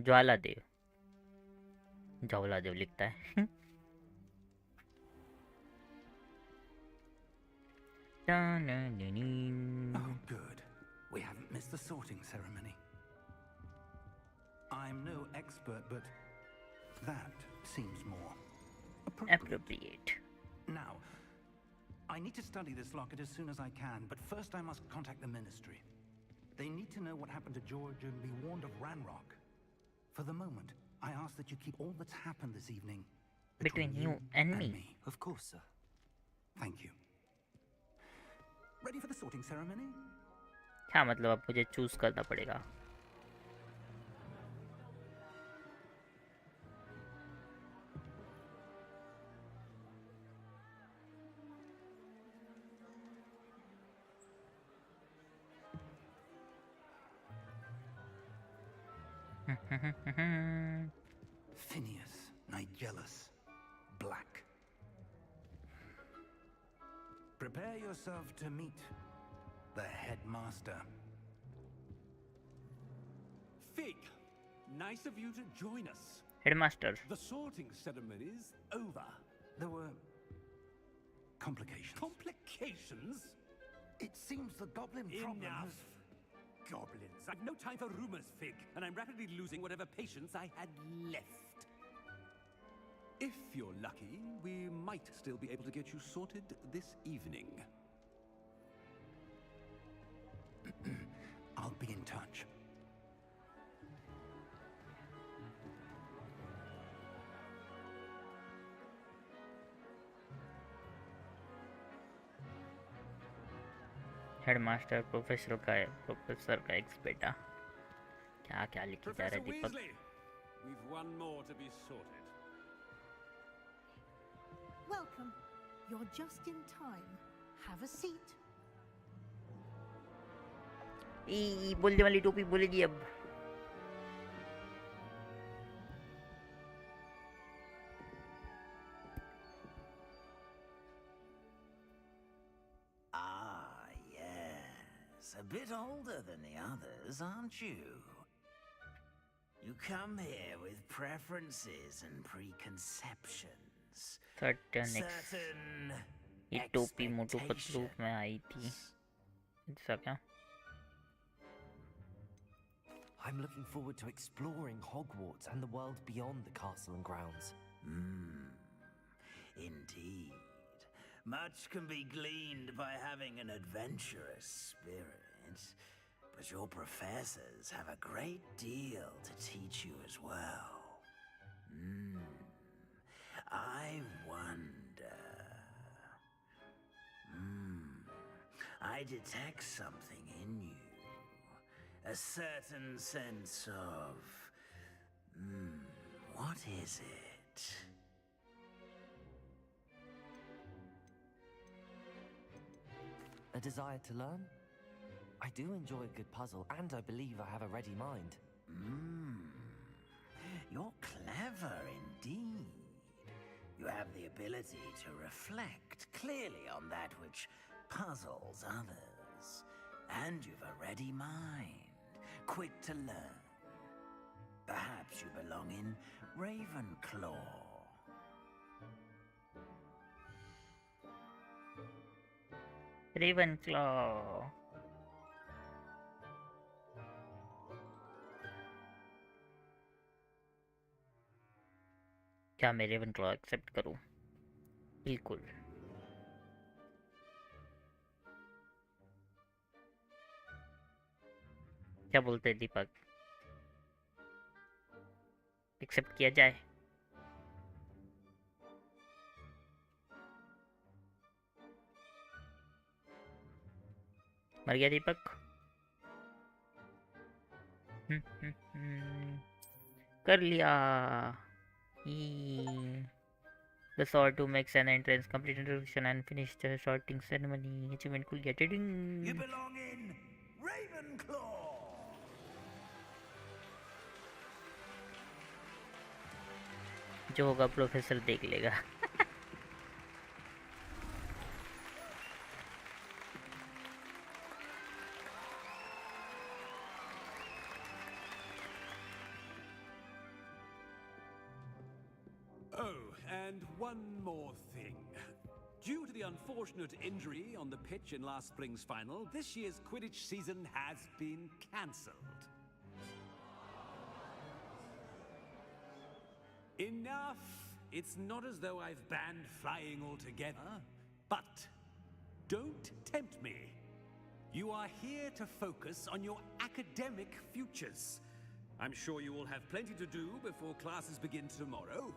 ज्वालादेव, ज्वालादेव लिखता है. Oh, good. We haven't missed the sorting ceremony. I'm no expert, but that seems more appropriate. Now, I need to study this locket as soon as I can, but first I must contact the Ministry. They need to know what happened to George and be warned of Ranrock. For the moment, I ask that you keep all that's happened this evening between you and me. Of course, sir. Thank you. Ready for the sorting ceremony? क्या मतलब, अब मुझे choose करना पड़ेगा? Phineas, Nigellus, Black. Prepare yourself to meet the headmaster. Fig, nice of you to join us. Headmaster. The sorting ceremony's over. There were complications. Complications? It seems the goblin problem Enough. has... Goblins. I've no time for rumors, Fig, and I'm rapidly losing whatever patience I had left. If you're lucky, we might still be able to get you sorted this evening. I'll be in touch. Headmaster professor का x बेटा. क्या क्या लिखी जा रहा है दीपक? We've one more to be sorted. Welcome. You're just in time. Have a seat. बोलने वाली टोपी बोलेगी अब. Ah, yes. A bit older than the others, aren't you? You come here with preferences and preconceptions. certain ये टोपी मोटू पतलू में आई थी, ऐसा क्या? I'm looking forward to exploring Hogwarts and the world beyond the castle and grounds. Indeed. Much can be gleaned by having an adventurous spirit, but your professors have a great deal to teach you as well. I wonder... I detect something in you. A certain sense of... what is it? A desire to learn? I do enjoy a good puzzle, and I believe I have a ready mind. You're clever indeed. ability to reflect clearly on that which puzzles others. And you've a ready mind, quick to learn. Perhaps you belong in Ravenclaw. Ravenclaw. क्या मैं रेवनक्लॉ accept करूं? बिल्कुल। क्या बोलते हैं दीपक? Accept किया जाए? मर गया दीपक? कर लिया। The sort who makes an entrance, complete introduction and finish the sorting ceremony. Achievement cool get it. You belong in Ravenclaw. जो होगा प्रोफेसर देख लेगा। And one more thing. Due to the unfortunate injury on the pitch in last spring's final, this year's Quidditch season has been cancelled. Enough! It's not as though I've banned flying altogether. But don't tempt me. You are here to focus on your academic futures. I'm sure you all have plenty to do before classes begin tomorrow.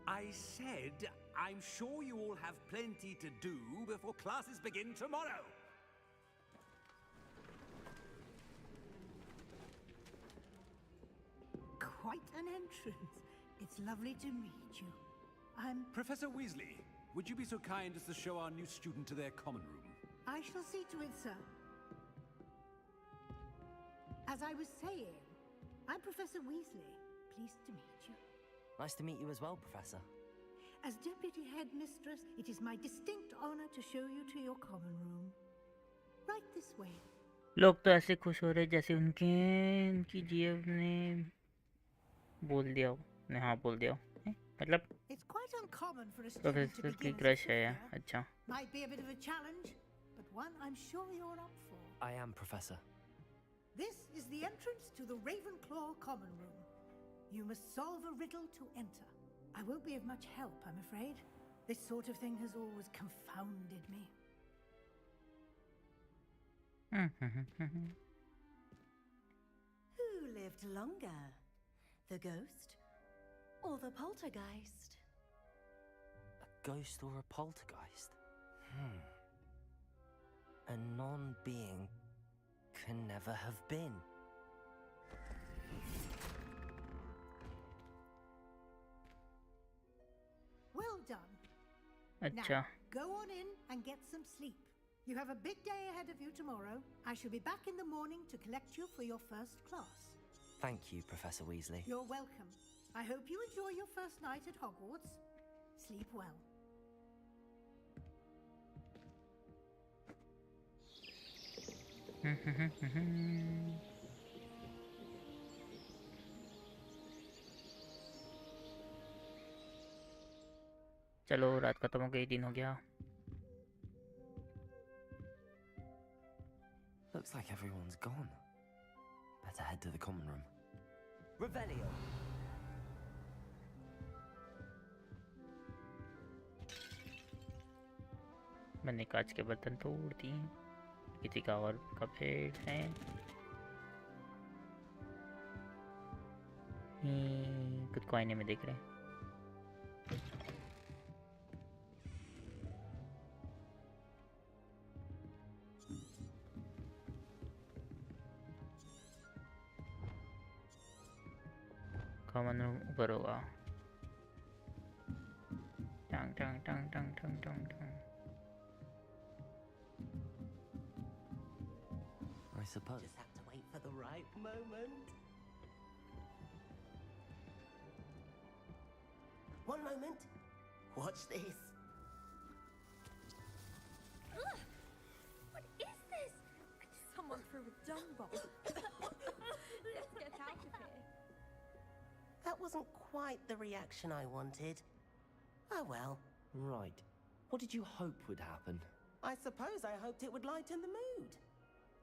I said, I'm sure you all have plenty to do before classes begin tomorrow. Quite an entrance. It's lovely to meet you. I'm... Professor Weasley, would you be so kind as to show our new student to their common room? I shall see to it, sir. As I was saying, I'm Professor Weasley. Pleased to meet you. Nice to meet you as well, Professor. As Deputy Headmistress, it is my distinct honor to show you to your common room. Right this way. लोग तो ऐसे खुश हो रहे जैसे उनकी जीव ने बोल दिया हो, ने हाँ बोल दिया हो, मतलब It's quite uncommon for a student to professor की begin as a क्रश है। fifth year. अच्छा, Might be a bit of a challenge, but one I'm sure you're up for. I am, Professor. This is the entrance to the Ravenclaw common room. You must solve a riddle to enter. I won't be of much help, I'm afraid. This sort of thing has always confounded me. Who lived longer? The ghost or the poltergeist? A ghost or a poltergeist? A non-being can never have been. Well done. अच्छा। Now, go on in and get some sleep. You have a big day ahead of you tomorrow. I shall be back in the morning to collect you for your first class. Thank you, Professor Weasley. You're welcome. I hope you enjoy your first night at Hogwarts. Sleep well. चलो रात खत्म हो गई, दिन हो गया। Looks like everyone's gone. Better head to the common room. Revelio. मैंने कांच के बर्तन तोड़ दिए, किसी का और का पेट है। कुछ को आईने में देख रहे हैं। कॉमन रूम ऊपर होगा। टंग टंग टंग टंग टंग टंग टंग। I suppose. Just have to wait for the right moment. One moment. Watch this. Ugh! What is this? Someone threw a dung bomb. Let's get out of here. That wasn't quite the reaction I wanted. Oh well. Right. What did you hope would happen? I suppose I hoped it would lighten the mood.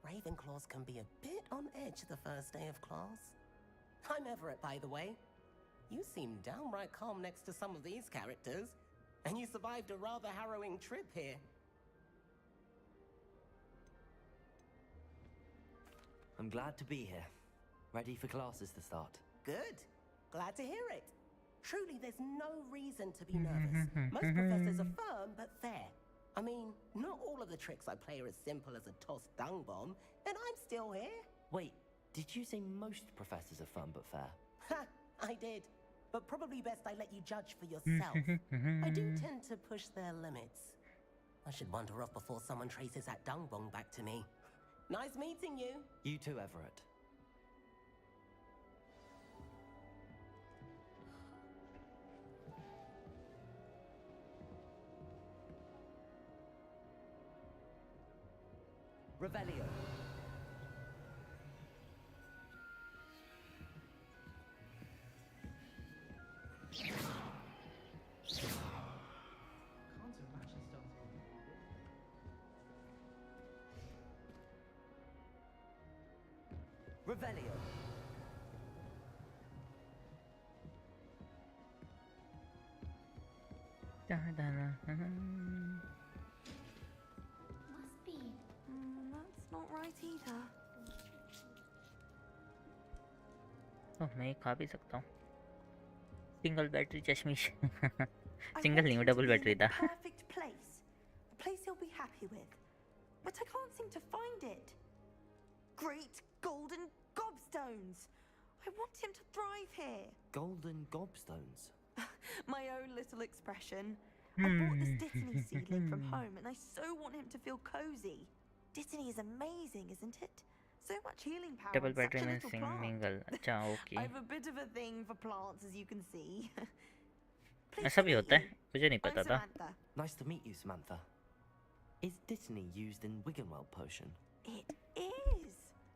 Ravenclaws can be a bit on edge the first day of class. I'm Everett, by the way. You seem downright calm next to some of these characters. And you survived a rather harrowing trip here. I'm glad to be here. Ready for classes to start. Good. Glad to hear it. Truly, there's no reason to be nervous. Most professors are firm but fair. I mean, not all of the tricks I play are as simple as a tossed dung bomb, and I'm still here. Wait, did you say most professors are fun but fair? Ha! I did. But probably best I let you judge for yourself. I do tend to push their limits. I should wander off before someone traces that dung bomb back to me. Nice meeting you. You too, Everett. Revelio. Revelio. Must be. That's not right either. ओह मैं ये खा भी सकता हूँ single battery चश्मिश single नहीं double battery था Perfect place. A place he'll be happy with. But I can't seem to find it. Great golden gobstones. I want him to thrive here. Golden gobstones. My own little expression. I bought this Dittany seedling from home and I so want him to feel cozy. Dittany is amazing, isn't it? So much healing power double in such battery a में little plant. Single अच्छा okay I have a bit of a thing for plants, as you can see. ऐसा भी होता है मुझे नहीं I'm पता था Samantha. Nice to meet you, Samantha. Is Dittany used in Wiggenweld potion? It is.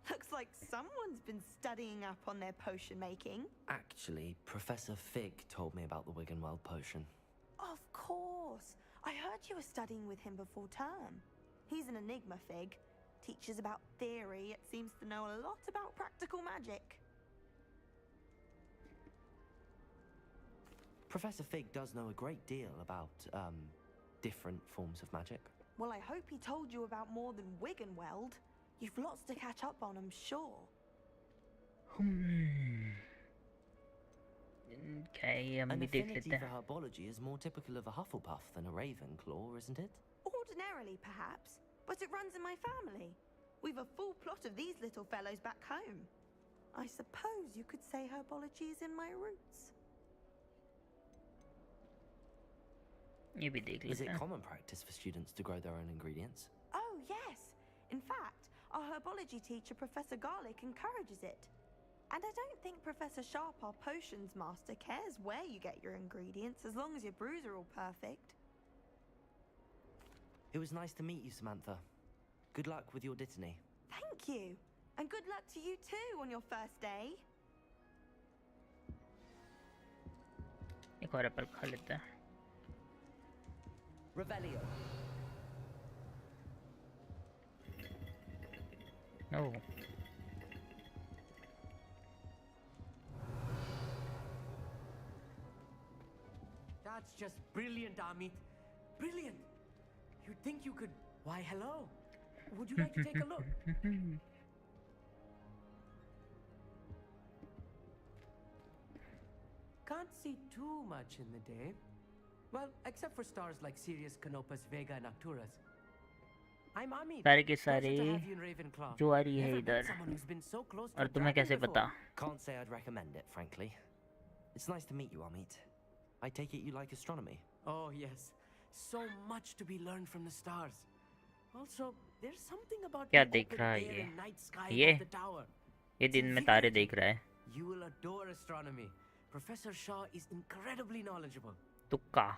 Looks like someone's been studying up on their potion making. Actually, Professor Fig told me about the Wiggenweld potion. Of course. I heard you were studying with him before term. He's an enigma, Fig. Teaches about theory, yet seems to know a lot about practical magic. Professor Fig does know a great deal about, different forms of magic. Well, I hope he told you about more than Wiggenweld. You've lots to catch up on, I'm sure. Okay, An हम भी देख affinity लेते for हैं herbology is more typical of a Hufflepuff than a Ravenclaw, isn't it? Ordinarily, perhaps, but it runs in my family. We've a full plot of these little fellows back home. I suppose you could say herbology is in my roots. ये भी देख Is लेते it हैं common practice for students to grow their own ingredients? Oh, yes. In fact, our herbology teacher, Professor Garlick, encourages it. And I don't think Professor Sharp, our potions master, cares where you get your ingredients as long as your brews are all perfect. It was nice to meet you, Samantha. Good luck with your Dittany. Thank you. And good luck to you too on your first day. एक और Apple खा लेते हैं Revelio. Oh That's just brilliant, Amit. Brilliant. You'd think you could... Why, hello. Would you like to take a look? Can't see too much in the day. Well, except for stars like Sirius, Canopus, Vega, and Arcturus. I'm Amit. सारे के Pleasure सारे to have you in Ravenclaw. जो आ रही है Never met इधर someone who's been so close to और a तुम्हें dragon कैसे before. पता Can't say I'd recommend it, frankly. It's nice to meet you, Amit. I take it you like astronomy. Oh, yes. So much to be learned from the stars. Also, there's something about क्या the देख open रहा है air ये and night sky ये above the tower. ये दिन में तारे देख रहा है You will adore astronomy. Professor Shaw is incredibly knowledgeable. तुक्का.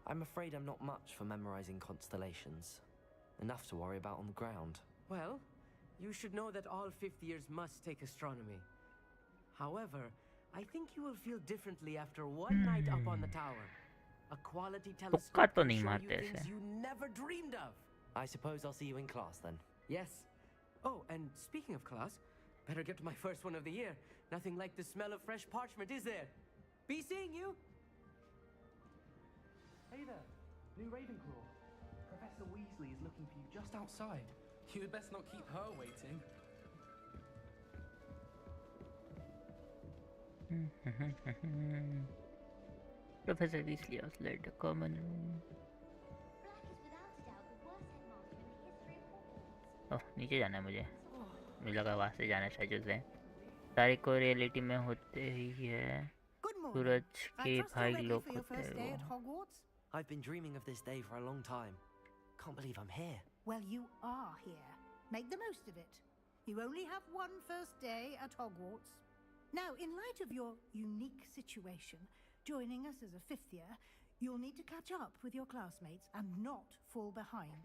I'm afraid I'm not much for memorizing constellations. Enough to worry about on the ground. Well, you should know that all fifth years must take astronomy. However, I think you will feel differently after one night up on the tower. A quality telescope तो can नहीं show मारते you ऐसे. things you never dreamed of. I suppose I'll see you in class then. Yes. Oh, and speaking of class, better get to my first one of the year. Nothing like the smell of fresh parchment, is there? Be seeing you. Hey there, new Ravenclaw. Professor Weasley is looking for you just outside. You'd best not keep her waiting. Professor Weasley has led the common room. ओह नीचे जाना है मुझे. मुझे लगा वहाँ से जाना चाहिए उसे. सारी को रियलिटी में होते ही है. सूरज के भाई लोग होते हैं वो. I've been dreaming of this day for a long time. Can't believe I'm here. Well, you are here. Make the most of it. You only have one first day at Hogwarts. Now, in light of your unique situation, joining us as a fifth year, you'll need to catch up with your classmates and not fall behind.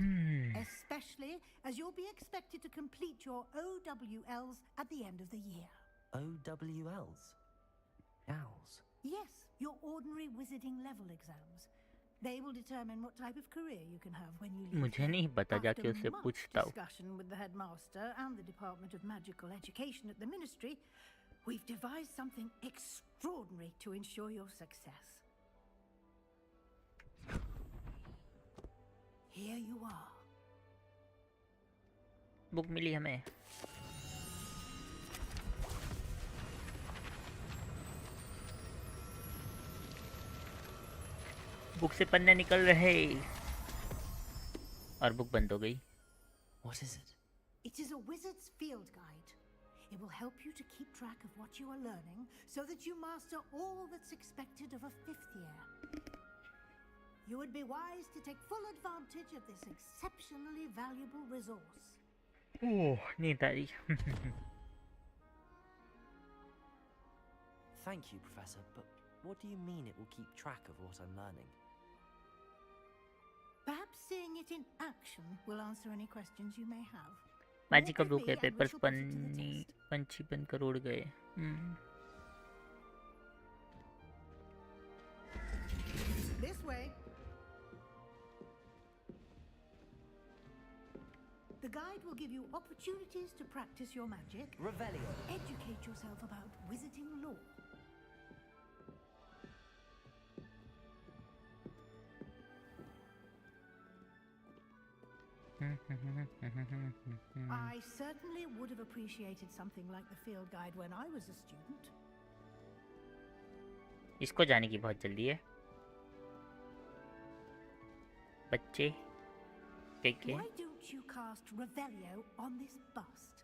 Especially as you'll be expected to complete your OWLs at the end of the year. OWLs? Owls? Yes, your ordinary wizarding level exams. They will determine what type of career you can have when you leave. मुझे नहीं पता, जाके उससे पूछता हूँ. Discussion with the headmaster and the Department of Magical Education at the Ministry, we've devised something extraordinary to ensure your success. Here you are. Book मिली हमें. Book से पन्ने निकल रहे और बुक बंद हो गई. What is it? It is a wizard's field guide. It will help you to keep track of what you are learning so that you master all that's expected of a fifth year. You would be wise to take full advantage of this exceptionally valuable resource. Oh, नींद आ रही. Thank you, Professor, but what do you mean it will keep track of what I'm learning? Perhaps seeing it in action will answer any questions you may have. Magic book है. Papers पंछी बनकर उड़ गए. This way. The guide will give you opportunities to practice your magic. Revelio. Educate yourself about wizarding lore. I certainly would have appreciated something like the field guide when I was a student. इसको जाने की बहुत जल्दी है. बच्चे Why don't you cast Revelio on this bust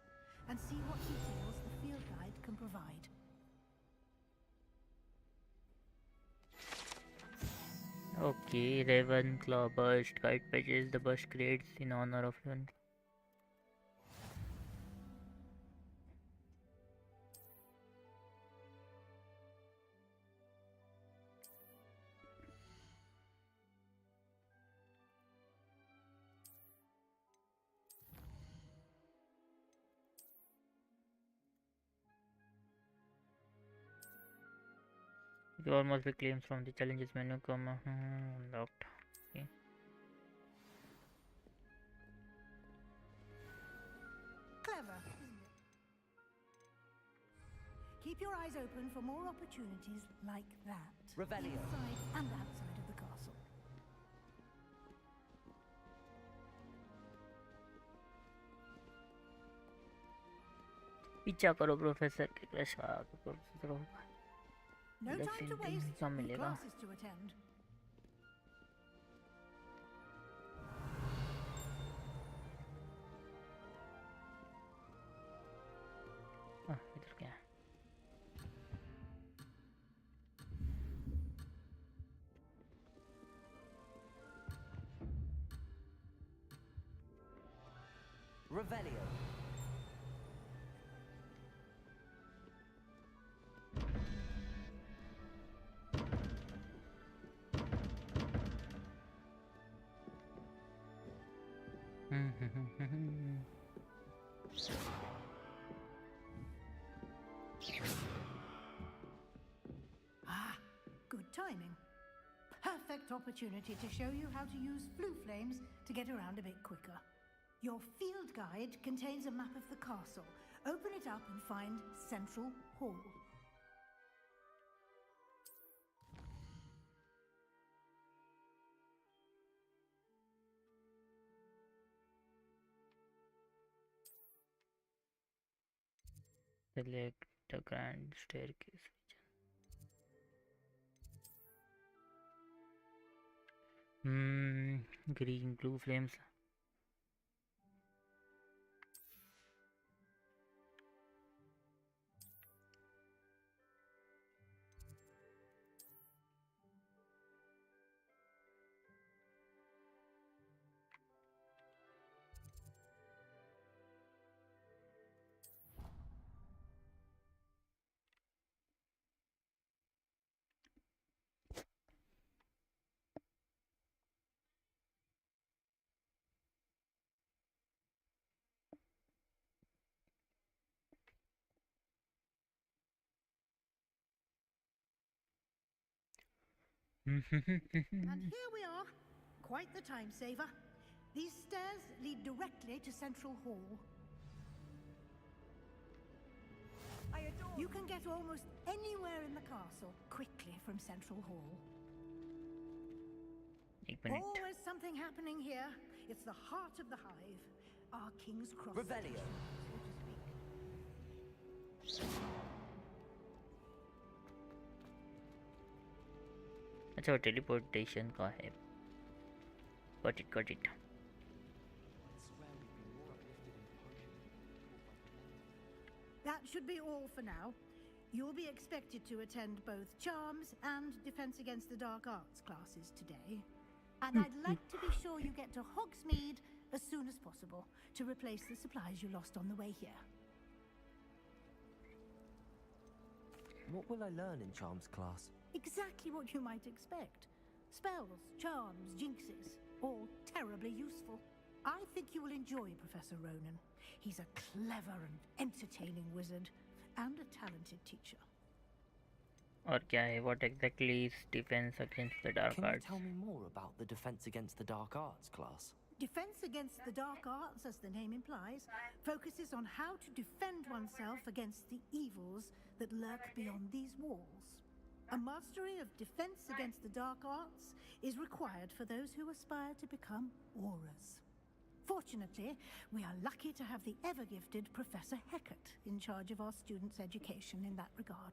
and see what details the field guide can provide? Okay, Ravenclaw burst. Guide pages the burst creates in honor of Ravenclaw. You almost be claims from the challenges menu come unlocked. Okay. Clever, isn't it? Keep your eyes open for more opportunities like that. Revelio. Inside and outside of the castle. पीछा करो professor के crush का. Professor होगा. No time to waste. कम मिलेगा. Classes to attend. इधर क्या है? Revelio. Ah, good timing. Perfect opportunity to show you how to use flue flames to get around a bit quicker. Your field guide contains a map of the castle. Open it up and find Central Hall. Select the grand staircase. Green blue flames. And here we are. Quite the time saver. These stairs lead directly to Central Hall. You can get almost anywhere in the castle quickly from Central Hall. Always something happening here. It's the heart of the hive. Our King's Cross. Revelio. So to speak. अच्छा teleportation का है. Got it. That should be all for now. You'll be expected to attend both Charms and Defense Against the Dark Arts classes today. And I'd like to be sure you get to Hogsmeade as soon as possible to replace the supplies you lost on the way here. What will I learn in Charms class? Exactly what you might expect. Spells, charms, jinxes, all terribly useful. I think you will enjoy Professor Ronan. He's a clever and entertaining wizard, and a talented teacher. और क्या है? What exactly is Defense Against the Dark Can Arts? you tell me more about the Defense Against the Dark Arts class? Defense Against the Dark Arts, as the name implies, focuses on how to defend oneself against the evils that lurk beyond these walls. A mastery of Defense Against the Dark Arts is required for those who aspire to become Aurors. Fortunately, we are lucky to have the ever-gifted Professor Hecat in charge of our students' education in that regard.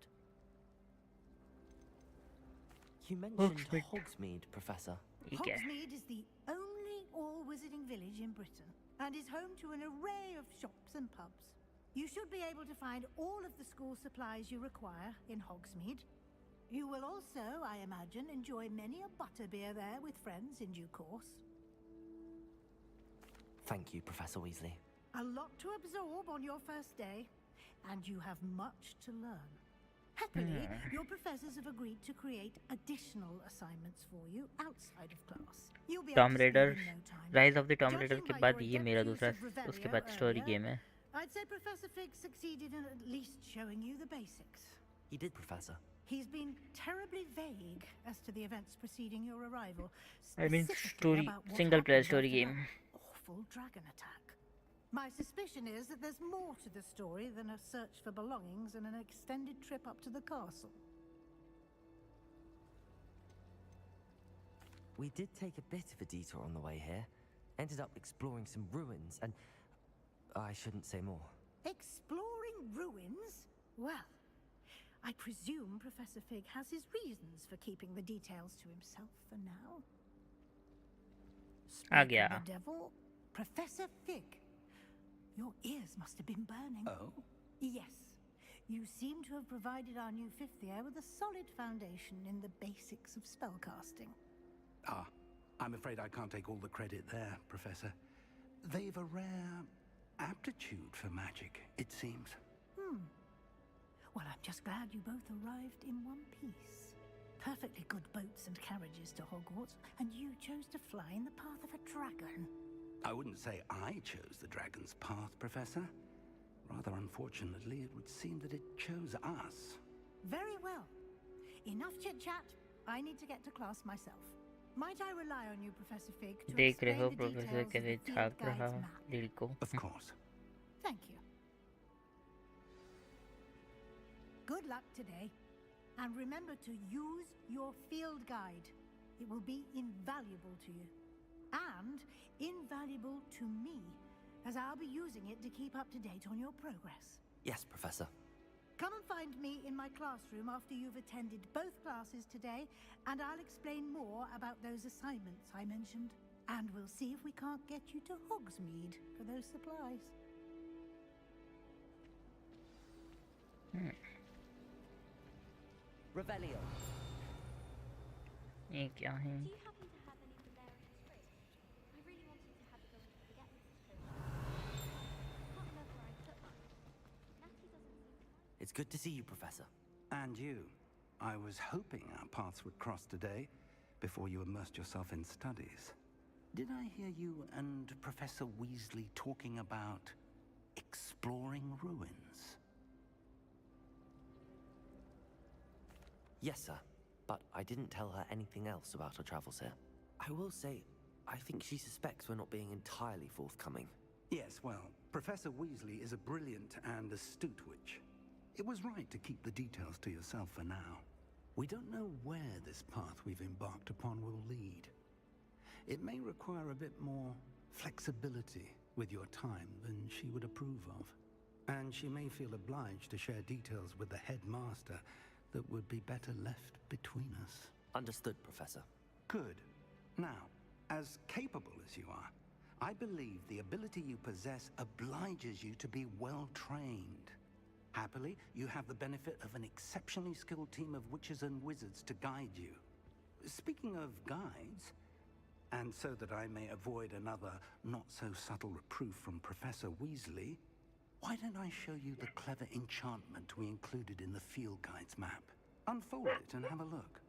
You mentioned Hogsmeade, Professor. Hogsmeade is the only all-wizarding village in Britain, and is home to an array of shops and pubs. You should be able to find all of the school supplies you require in Hogsmeade. You will also, I imagine, enjoy many a butterbeer there with friends in due course. Thank you, Professor Weasley. A lot to absorb on your first day, and you have much to learn. Happily, your professors have agreed to create additional assignments for you outside of class. You'll be Tomb up to speed Raider, in no time. Rise of the Tomb Raider Judging के by बाद your ये मेरा adept दूसरा use of Revelio उसके बाद story earlier, game है. I'd say Professor Fig succeeded in at least showing you the basics. He did, Professor. He's been terribly vague as to the events preceding your arrival. I mean specifically story, about what single player happened story after game. that awful dragon attack. My suspicion is that there's more to the story than a search for belongings and an extended trip up to the castle. We did take a bit of a detour on the way here. Ended up exploring some ruins and... I shouldn't say more. Exploring ruins? Well, I presume Professor Fig has his reasons for keeping the details to himself for now. Speak of the devil, Professor Fig. Your ears must have been burning. Oh? Yes. You seem to have provided our new fifth year with a solid foundation in the basics of spellcasting. Ah, I'm afraid I can't take all the credit there, Professor. They've a rare aptitude for magic, it seems. Well, I'm just glad you both arrived in one piece. Perfectly good boats and carriages to Hogwarts, and you chose to fly in the path of a dragon. I wouldn't say I chose the dragon's path, Professor. Rather unfortunately, it would seem that it chose us. Very well. Enough chit-chat. I need to get to class myself. Might I rely on you, Professor Fig, to देख रहे हो explain the professor details of कैसे the field झाँक रहा guide's map? दिल को. Of course. Thank you. Good luck today. And remember to use your field guide. It will be invaluable to you. And invaluable to me, as I'll be using it to keep up to date on your progress. Yes, Professor. Come and find me in my classroom after you've attended both classes today, and I'll explain more about those assignments I mentioned. And we'll see if we can't get you to Hogsmeade for those supplies. Revelio. ये क्या है? Do you happen to have any Valerian script? I really wanted to have a go and forget Mrs. Trish. Can't remember where I put mine. Natty doesn't seem to like It's good to see you, Professor. And you. I was hoping our paths would cross today, before you immersed yourself in studies. Did I hear you and Professor Weasley talking about exploring ruins? Yes, sir. But I didn't tell her anything else about our travels here. I will say, I think she suspects we're not being entirely forthcoming. Yes, well, Professor Weasley is a brilliant and astute witch. It was right to keep the details to yourself for now. We don't know where this path we've embarked upon will lead. It may require a bit more flexibility with your time than she would approve of. And she may feel obliged to share details with the headmaster that would be better left between us. Understood, Professor. Good. Now, as capable as you are, I believe the ability you possess obliges you to be well trained. Happily, you have the benefit of an exceptionally skilled team of witches and wizards to guide you. Speaking of guides, and so that I may avoid another not-so-subtle reproof from Professor Weasley, why don't I show you the clever enchantment we included in the field guide's map? Unfold it and have a look.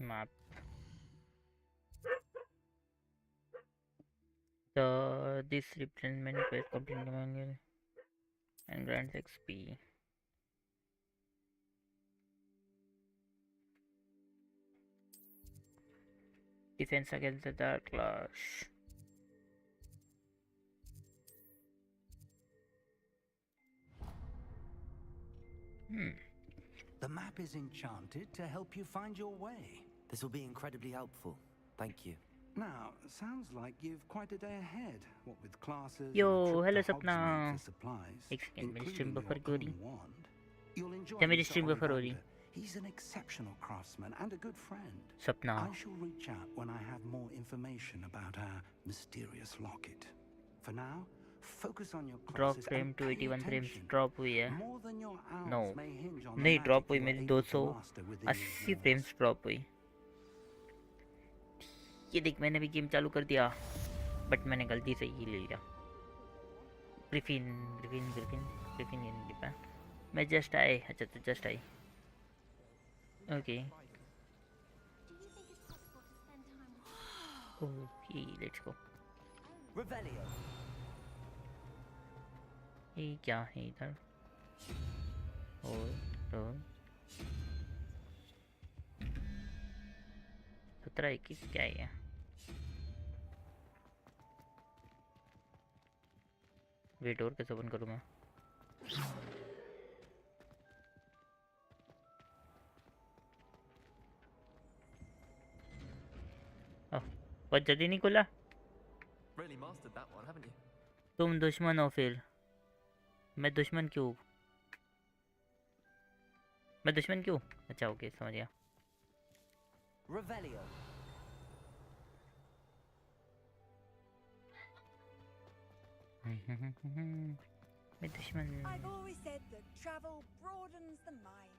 Map. This replacement quest complete and grants XP. Defense against the Dark Clash. The map is enchanted to help you find your way. This will be incredibly helpful. Thank you. Now, sounds like you've quite a day ahead. What with classes, Yo, and a hello trip to Hogsmeade Sapna. for supplies, एक second मेरी including stream your buffer क्यों हो रही? own wand. You'll enjoy क्या मेरी Mr. Stream buffer हो रही? Ollivander. He's an exceptional craftsman and a good friend. सपना. I shall reach out when I have more information about our mysterious locket. For now, focus on your Drop classes frame and to pay 81 frames attention. drop हुई है. More than your owls No. may hinge on the नहीं magic drop हुई you're मेरी able to 280 master within these walls. frames drop हुई. ये देख मैंने भी गेम चालू कर दिया बट मैंने गलती से ही ले लिया. ग्रिफिन ये नहीं लिखा. मैं जस्ट आए. अच्छा तो just I. Okay. Okay let's go. Revelio. ये क्या है इधर? और 17-21 क्या है? वेट और कैसे ओपन करूँ मैं? बहुत जल्दी नहीं खुला. Really mastered that one, haven't you? तुम दुश्मन हो फिर. मैं दुश्मन क्यों? अच्छा ओके समझ गया. Revelio. मैं दुश्मन. I've always said that travel broadens the mind.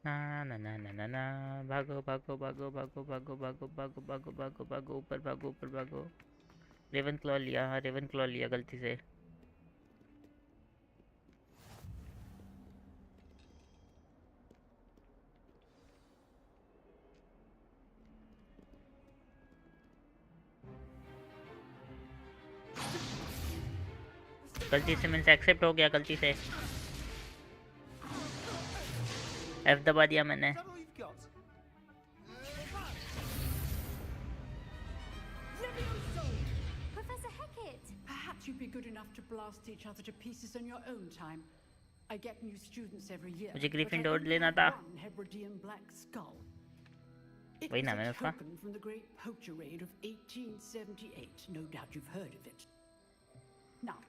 ना ना ना ना ना ना भागो भागो भागो भागो भागो भागो भागो भागो भागो भागो ऊपर भागो. रेवन क्लॉ लिया गलती से. गलती से मैंने एक्सेप्ट हो गया, गलती से F दबा दिया मैंने। Professor Hecat! Perhaps you'd be good enough to blast each other to pieces on your own time. I get new students every year. मुझे but I ग्रीफिंडोर only लेना have था। one Hebridean black skull. It वही was नाम है a उसका। token from the Great Poacher Raid of 1878. No doubt you've heard of it. Now,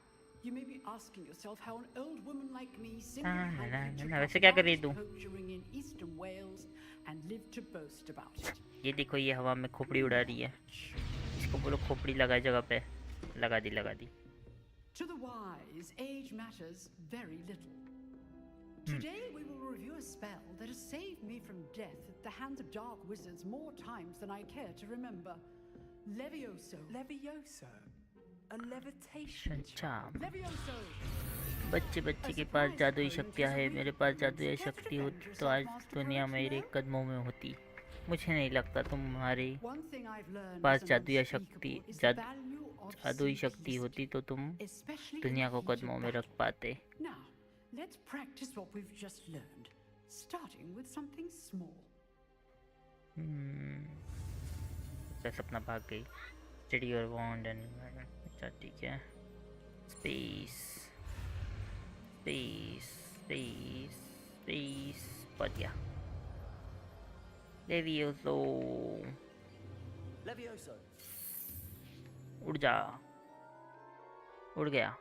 you may be asking yourself how an old woman like me single-handedly took वैसे out क्या the कर रही largest तू? poacher ring in eastern Wales and lived to boast about it. ये देखो, ये हवा में खोपड़ी उड़ा रही है। इसको बोलो खोपड़ी लगाए जगह पे। लगा दी, लगा दी। To the wise, age matters very little. Today we will review a spell that has saved me from death at the hands of dark wizards more times than I care to remember. Levioso. Levioso? A levitation charm. Levioso! बच्चे बच्चे के पास जादुई शक्तियाँ है। मेरे पास जादुई शक्ति होती तो आज दुनिया मेरे कदमों में होती। मुझे नहीं लगता तुम्हारे पास जादुई शक्ति होती तो तुम दुनिया को कदमों में रख पाते। Now, let's practice what we've just learned, starting with something small. सपना भाग गई। Steady your wand and अच्छा ठीक है। Space, space, space, space, पड़ गया। Levioso, Levioso. उड़ जा। उड़ गया।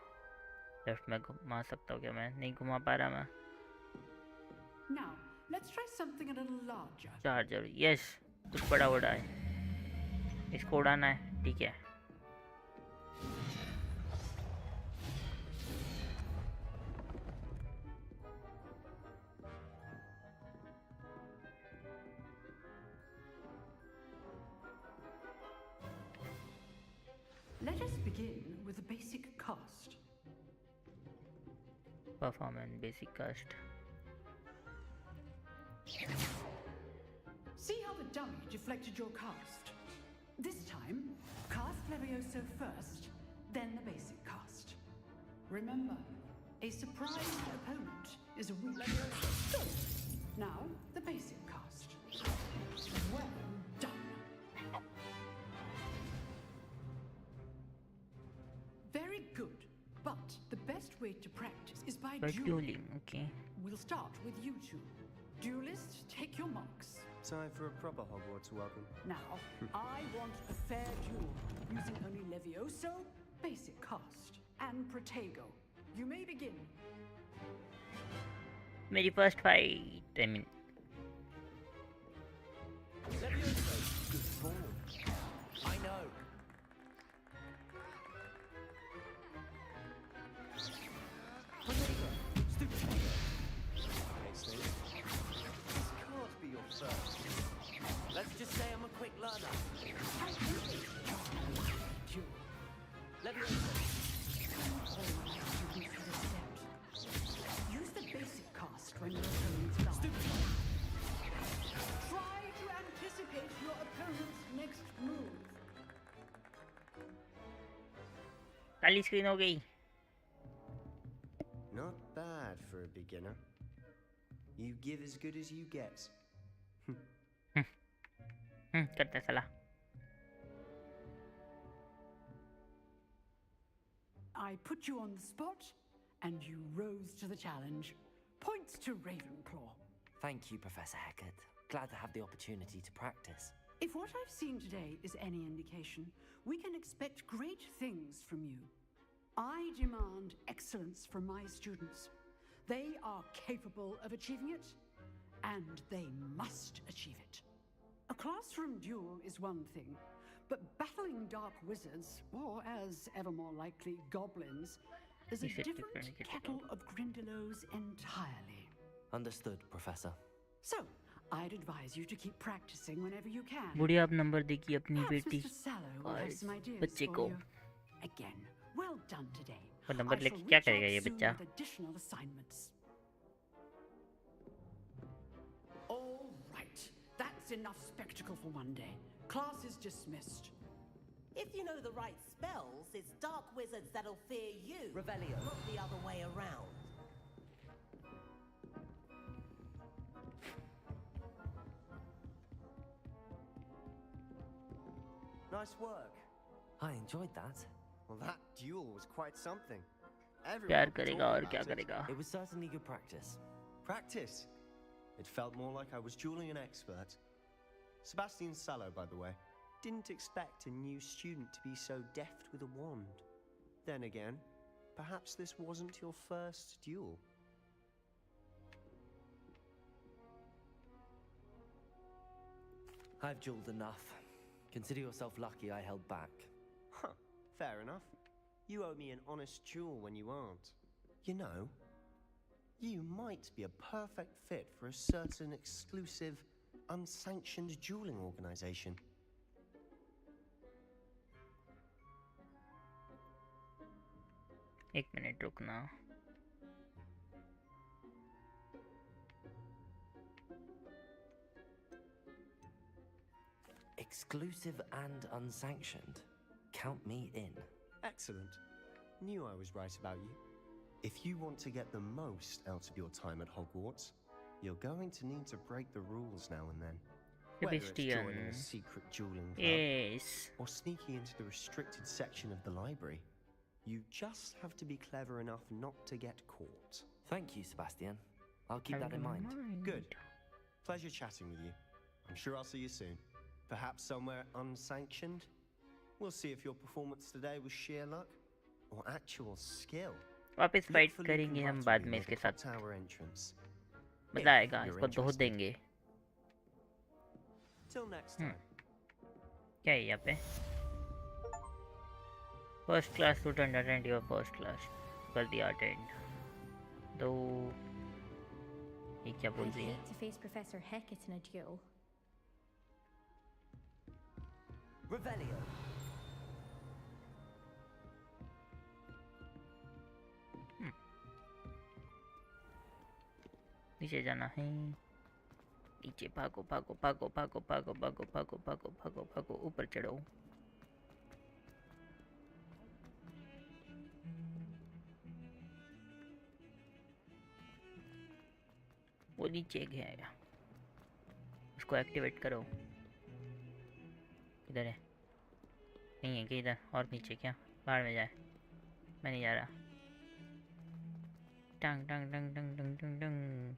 लेफ्ट में घुमा सकता हूँ क्या मैं? नहीं घुमा पा रहा मैं। Now, let's try something a little larger. Charger, yes, कुछ बड़ा उड़ा है। इसको उड़ाना है, ठीक है। Let us begin with a basic cast. Performance basic cast. See how the dummy deflected your cast? This time, cast Levioso first, then the basic cast. Remember, a surprised opponent is a weak Levioso. Good. Now, the basic cast. Well done. Very good. But the best way to practice is by dueling. Okay. We'll start with you two. Duelists, take your marks. Time for a proper Hogwarts welcome. Now, I want a fair duel, using only Levioso, basic cast, and Protego. You may begin. मेरी first fight, I mean. Levioso. Good ball. I know. Protego. Stupid. This can't be your first. Let's just say I'm a quick learner. Levioso. Use the basic cast when your opponent's down. Stupid. Try to anticipate your opponent's next move. Kali screen हो गई। Not bad for a beginner. You give as good as you get. करते चला। I put you on the spot, and you rose to the challenge. Points to Ravenclaw. Thank you, Professor Hecat. Glad to have the opportunity to practice. If what I've seen today is any indication, we can expect great things from you. I demand excellence from my students. They are capable of achieving it, and they must achieve it. A classroom duel is one thing, but battling dark wizards, or as ever more likely, goblins, is a different kettle of Grindylows entirely. Understood, Professor. So, I'd advise you to keep practicing whenever you can. बुढ़िया अब number देगी अपनी Perhaps बेटी Mr. Sallow will have some ideas बच्चे for को। you. Again, well done today. और number I लेके shall क्या reach करेगा out ये soon बच्चा? with additional assignments. All right, that's enough spectacle for one day. Class is dismissed. If you know the right spells, it's dark wizards that'll fear you. Revelio. Not the other way around. Nice work. I enjoyed that. Well, that duel was quite something. Everyone प्यार was करेगा talking और क्या about it. करेगा? It was certainly good practice. Practice? It felt more like I was dueling an expert. Sebastian Sallow, by the way. Didn't expect a new student to be so deft with a wand. Then again, perhaps this wasn't your first duel. I've dueled enough. Consider yourself lucky I held back. Huh, fair enough. You owe me an honest duel when you aren't. You know, you might be a perfect fit for a certain exclusive, unsanctioned dueling organization. एक minute रुकना. Exclusive and unsanctioned. Count me in. Excellent. Knew I was right about you. If you want to get the most out of your time at Hogwarts, you're going to need to break the rules now and then. Whether it's joining a secret dueling club or sneaking into the restricted section of the library, you just have to be clever enough not to get caught. Thank you, Sebastian. I'll keep that in mind. Good. Pleasure chatting with you. I'm sure I'll see you soon. Perhaps somewhere unsanctioned? We'll see if your performance today was sheer luck or actual skill. वापस fight करेंगे हम बाद में इसके साथ. मजा आएगा, इसको धो देंगे. Till next time. क्या है यहाँ पे? First class student attend your first class. कर दिया attend. तो ये क्या बोल रही है? To face Professor Hecat in a duel. Revelio. नीचे जाना है. नीचे भागो भागो भागो भागो भागो भागो भागो भागो भागो भागो ऊपर चढ़ो. वो नीचे गया. उसको एक्टिवेट करो. किधर है? नहीं है कि इधर और नीचे क्या? बाहर में जाए. मैं नहीं जा रहा. टंग टंग टंग टंग टंग टंग टंग.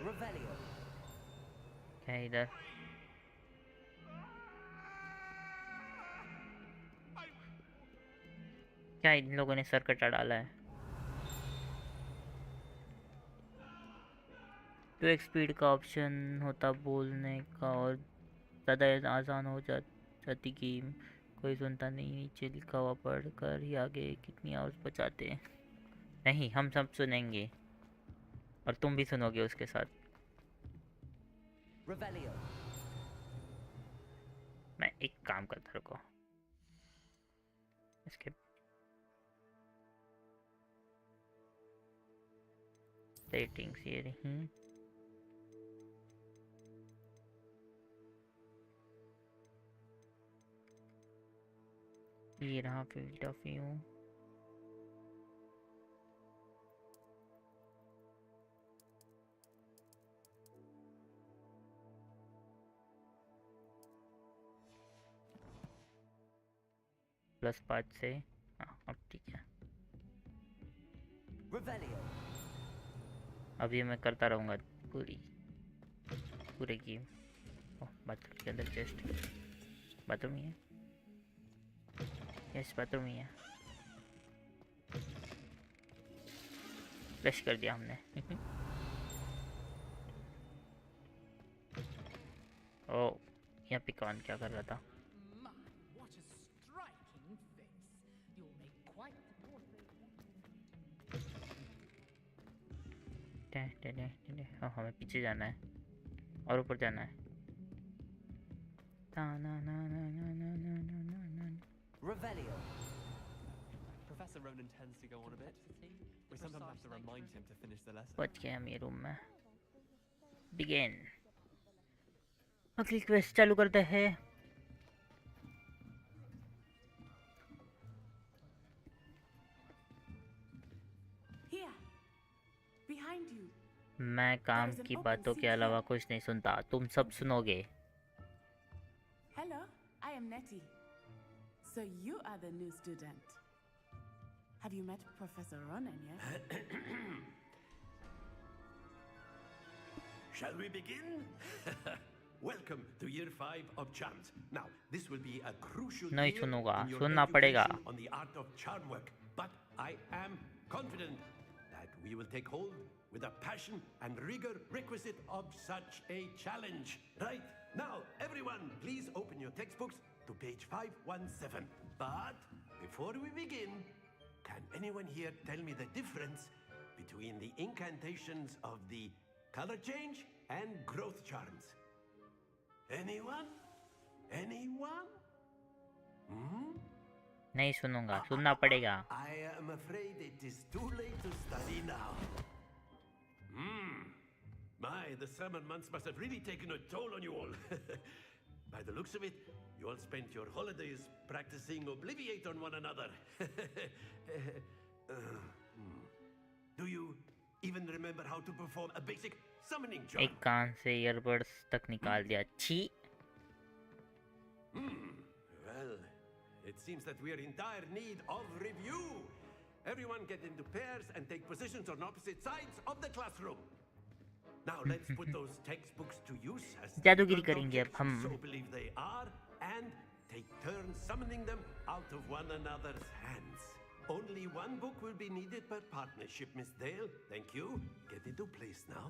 Revelio. क्या है इधर? क्या इन लोगों ने सर कटा डाला है? 2x स्पीड का ऑप्शन होता बोलने का और ज़्यादा आसान हो जाती गेम. कोई सुनता नहीं. नीचे लिखा हुआ पढ़ कर ही आगे कितनी आवाज़ बचाते हैं. नहीं, हम सब सुनेंगे और तुम भी सुनोगे उसके साथ. Revelio. मैं एक काम करता रुको. इसके सेटिंग्स ये रही. ये रहा फील्ड ऑफ व्यू. +5 से. हाँ, अब ठीक है. Revelio. अब ये मैं करता रहूँगा पूरे गेम. ओह, बाथरूम के अंदर चेस्ट. बाथरूम ही है. यस, बाथरूम ही है. फ्लश कर दिया हमने. ओह, यहाँ पे कौन क्या कर रहा था? हाँ, हमें पीछे जाना है और ऊपर जाना है. Revelio. Professor Ronan tends to go on a bit. We sometimes have to remind him to finish the lesson. पहुंच गए हम ये रूम में. Begin. अगली क्वेस्ट चालू करते हैं। Here, behind you. मैं काम की बातों के अलावा कुछ नहीं सुनता, तुम सब सुनोगे। Hello, I am Nettie. So you are the new student. Have you met Professor Ronan yet? Shall we begin? Welcome to year 5 of charms. Now, this will be a crucial नहीं year सुनूंगा, in your सुनना पड़ेगा। education on the art of charm work. But I am confident that we will take hold with the passion and rigor requisite of such a challenge. Right? Now, everyone, please open your textbooks to page 517. But before we begin, can anyone here tell me the difference between the incantations of the color change and growth charms? Anyone? Anyone? नहीं सुनूंगा, सुनना पड़ेगा। I am afraid it is too late to study now. My, the summer months must have really taken a toll on you all. By the looks of it, you all spent your holidays practicing Obliviate on one another. Do you even remember how to perform a basic summoning charm? एक कान से earbuds तक निकाल दिया। छी। Well, it seems that we are in dire need of review. Everyone get into pairs and take positions on opposite sides of the classroom. Now let's put those textbooks to use as जादूगिरी करेंगे अब हम। so believe they are, and take turns summoning them out of one another's hands. Only one book will be needed per partnership, Miss Dale. Thank you. Get into place now.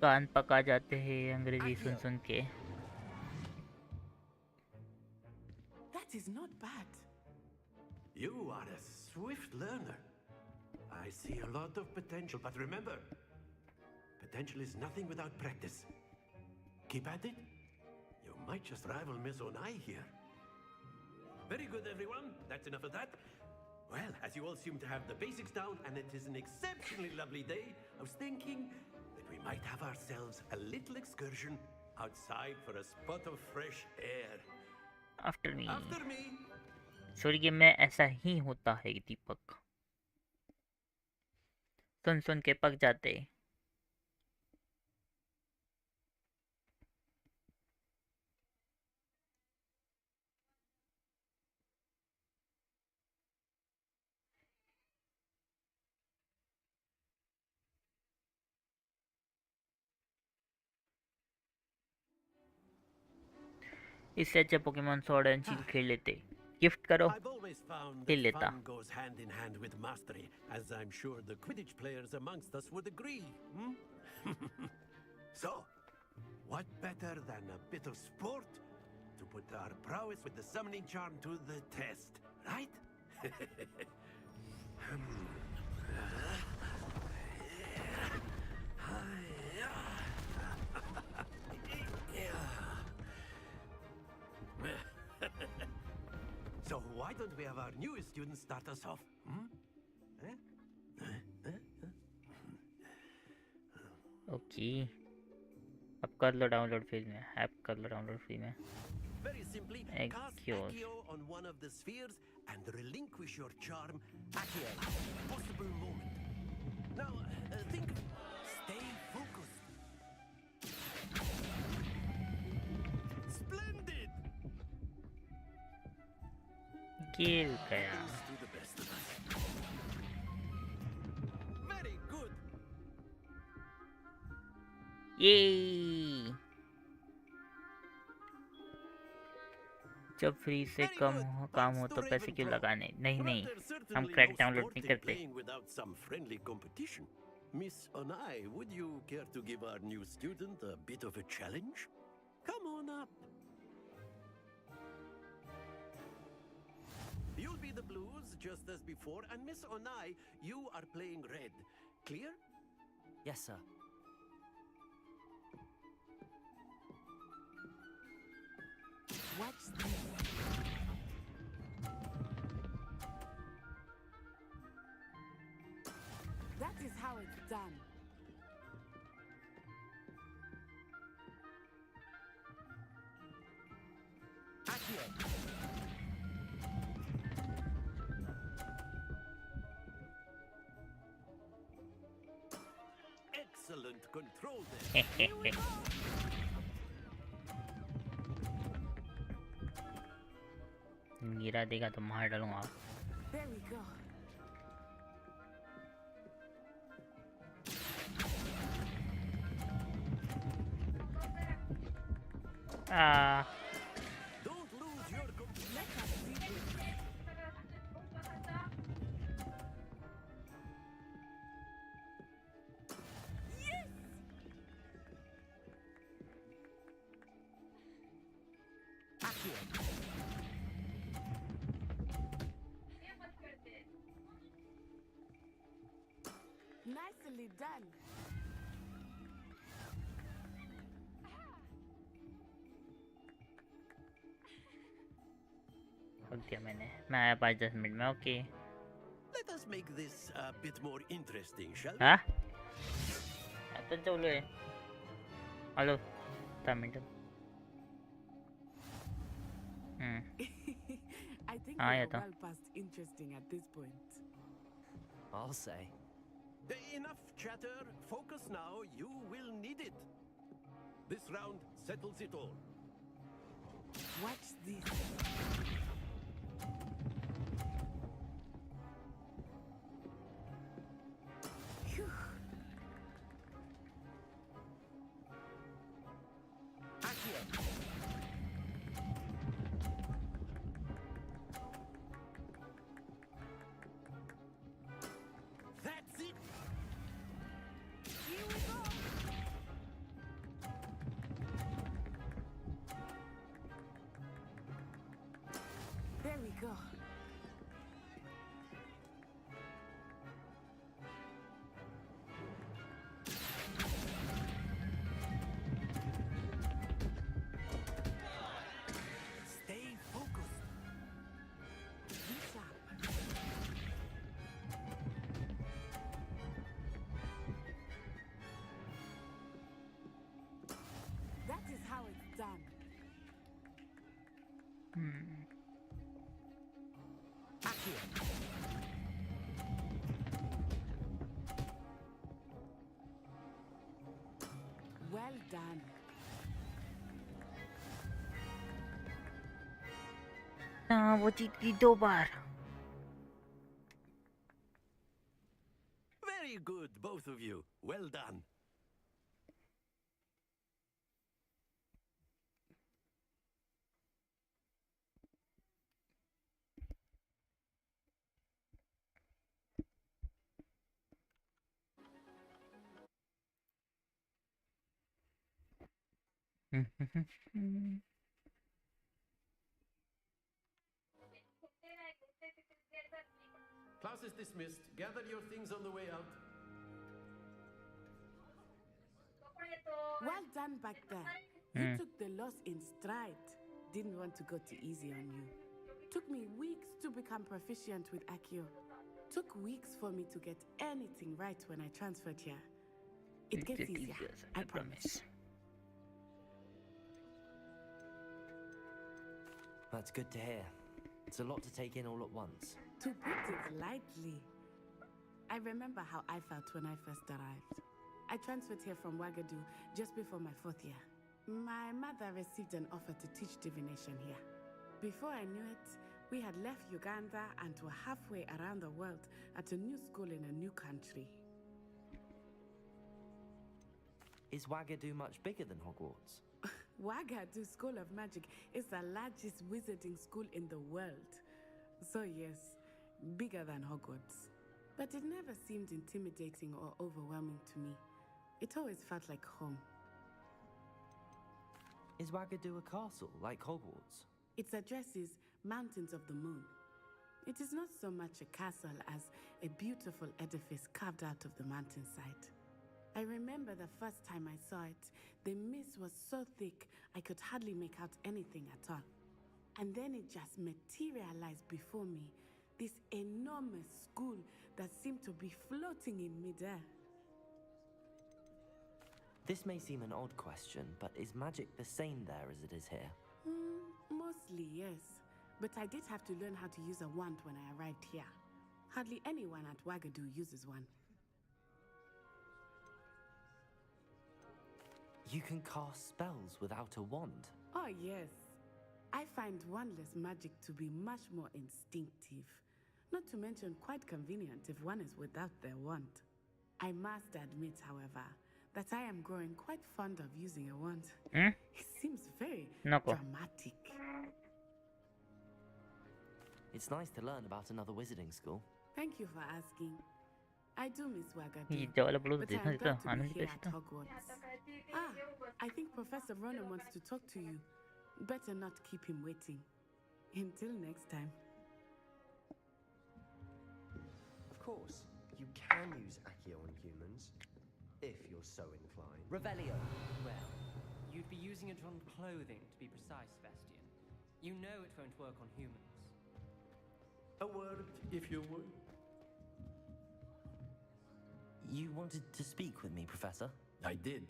कान पका जाते हैं अंग्रेजी सुन सुन के। That is not bad. You are a swift learner. I see a lot of potential, but remember, potential is nothing without practice. Keep at it. You might just rival Miss Onai here. Very good, everyone. That's enough of that. Well, as you all seem to have the basics down, and it is an exceptionally lovely day, I was thinking that we might have ourselves a little excursion outside for a spot of fresh air. After me. After me. स्वर्ग में ऐसा ही होता है दीपक, सुन सुन के पक जाते। इससे अच्छा पोकेमॉन स्वॉर्ड एंड शील्ड खेल लेते। गिफ्ट करो, खेल लेता। Fun goes hand in hand with mastery, as I'm sure the Quidditch players amongst us would agree. So, what better than a bit of sport to put our prowess with the summoning charm to the test, right? So why don't we have our newest students start us off? Okay, अब कर लो download free में, app कर लो download free में। Very simply, cast Accio on one of the spheres and relinquish your charm at a possible moment. Now, think. Stay focused. Splendid! गिर गया। Do the best of us. Very good. ये जब free से काम हो तो पैसे क्यों लगाने? नहीं नहीं, हम क्रैक डाउनलोड नहीं करते। Playing without some friendly competition. Miss Onai, would you care to give our new student a bit of a challenge? Come on up. You'll be the blues just as before, and Miss Onai, you are playing red. Clear? Yes, sir. Watch this. That is how it's done. Excellent control there. गिरा देगा तो मार डालूंगा. There we go. Don't lose your Nicely done. हो दिया मैंने. मैं आया 5-10 मिनट में. Okay. Let us make this a bit more interesting, shall we? हाँ? आता चालू आहे. हॅलो. 10 मिनिट. I think हाँ, we ये are तो. well past interesting at this point. I'll say. Enough chatter. Focus now. You will need it. This round settles it all. Watch this. Phew. That's it. Here we go. There we go. Stay focused. Be sharp. That is how it's done. Well done. हाँ वो जीत गई 2 बार. Very good, both of you. Well done. Class is dismissed. Gather your things on the way out. Well done back there. You took the loss in stride. Didn't want to go too easy on you. Took me weeks to become proficient with Accio. Took weeks for me to get anything right when I transferred here. It gets easier, I promise. That's good to hear. It's a lot to take in all at once. To put it lightly, I remember how I felt when I first arrived. I transferred here from Wagadu just before my 4th year. My mother received an offer to teach divination here. Before I knew it, we had left Uganda and were halfway around the world at a new school in a new country. Is Wagadu much bigger than Hogwarts? Wagadu School of Magic is the largest wizarding school in the world. So yes, bigger than Hogwarts. But it never seemed intimidating or overwhelming to me. It always felt like home. Is Wagadu a castle, like Hogwarts? Its address is Mountains of the Moon. It is not so much a castle as a beautiful edifice carved out of the mountainside. I remember the first time I saw it, the mist was so thick I could hardly make out anything at all. And then it just materialized before me. This enormous school that seemed to be floating in midair. This may seem an odd question, but is magic the same there as it is here? Mostly, yes. But I did have to learn how to use a wand when I arrived here. Hardly anyone at Wagadu uses one. You can cast spells without a wand? Oh, yes. I find wandless magic to be much more instinctive. Not to mention quite convenient if one is without their wand. I must admit, however, that I am growing quite fond of using a wand. It seems very dramatic. It's nice to learn about another wizarding school. Thank you for asking. I do miss Wagadu, Y yo le puedo but decir, I am glad ¿no? to be here at Hogwarts. I think Professor Ronan wants to talk to you. Better not keep him waiting. Until next time. Of course, you can use Accio on humans, if you're so inclined. Revelio. Well, you'd be using it on clothing, to be precise, Sebastian. You know it won't work on humans. A word, if you would. You wanted to speak with me, Professor? I did.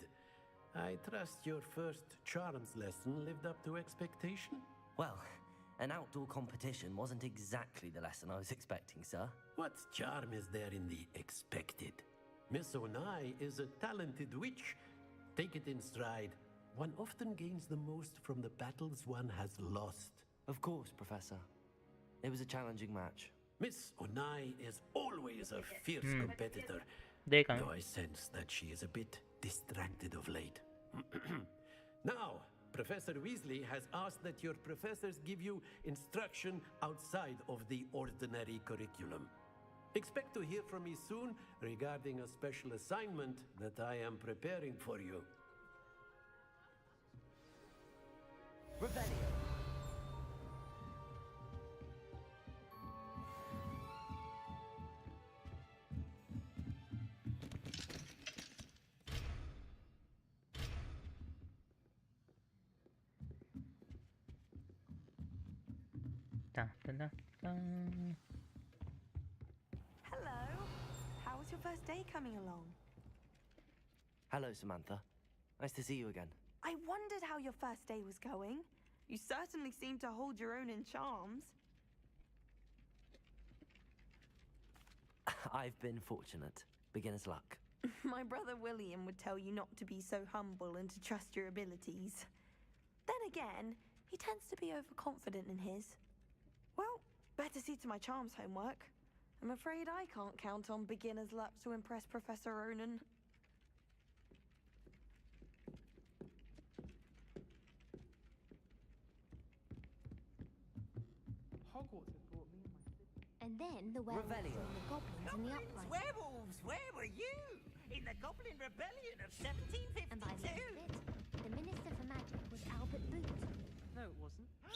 I trust your first charms lesson lived up to expectation? Well, an outdoor competition wasn't exactly the lesson I was expecting, sir. What charm is there in the expected? Miss Onai is a talented witch. Take it in stride. One often gains the most from the battles one has lost. Of course, Professor. It was a challenging match. Miss Onai is always a fierce competitor. Though I sense that she is a bit distracted of late. Now, Professor Weasley has asked that your professors give you instruction outside of the ordinary curriculum. Expect to hear from me soon regarding a special assignment that I am preparing for you. Revelio. Hello. How was your first day coming along? Hello, Samantha. Nice to see you again. I wondered how your first day was going. You certainly seem to hold your own in charms. I've been fortunate. Beginner's luck. My brother William would tell you not to be so humble and to trust your abilities. Then again, he tends to be overconfident in his. Well, better see to my charms homework. I'm afraid I can't count on beginner's luck to impress Professor Ronan. Hogwarts has brought me and my sister. And then the werewolves Revelio. and the goblins and the uprights. Werewolves, where were you? In the Goblin Rebellion of 1752? And by the end of it, the Minister for Magic was Albert Boot. No, it wasn't. No,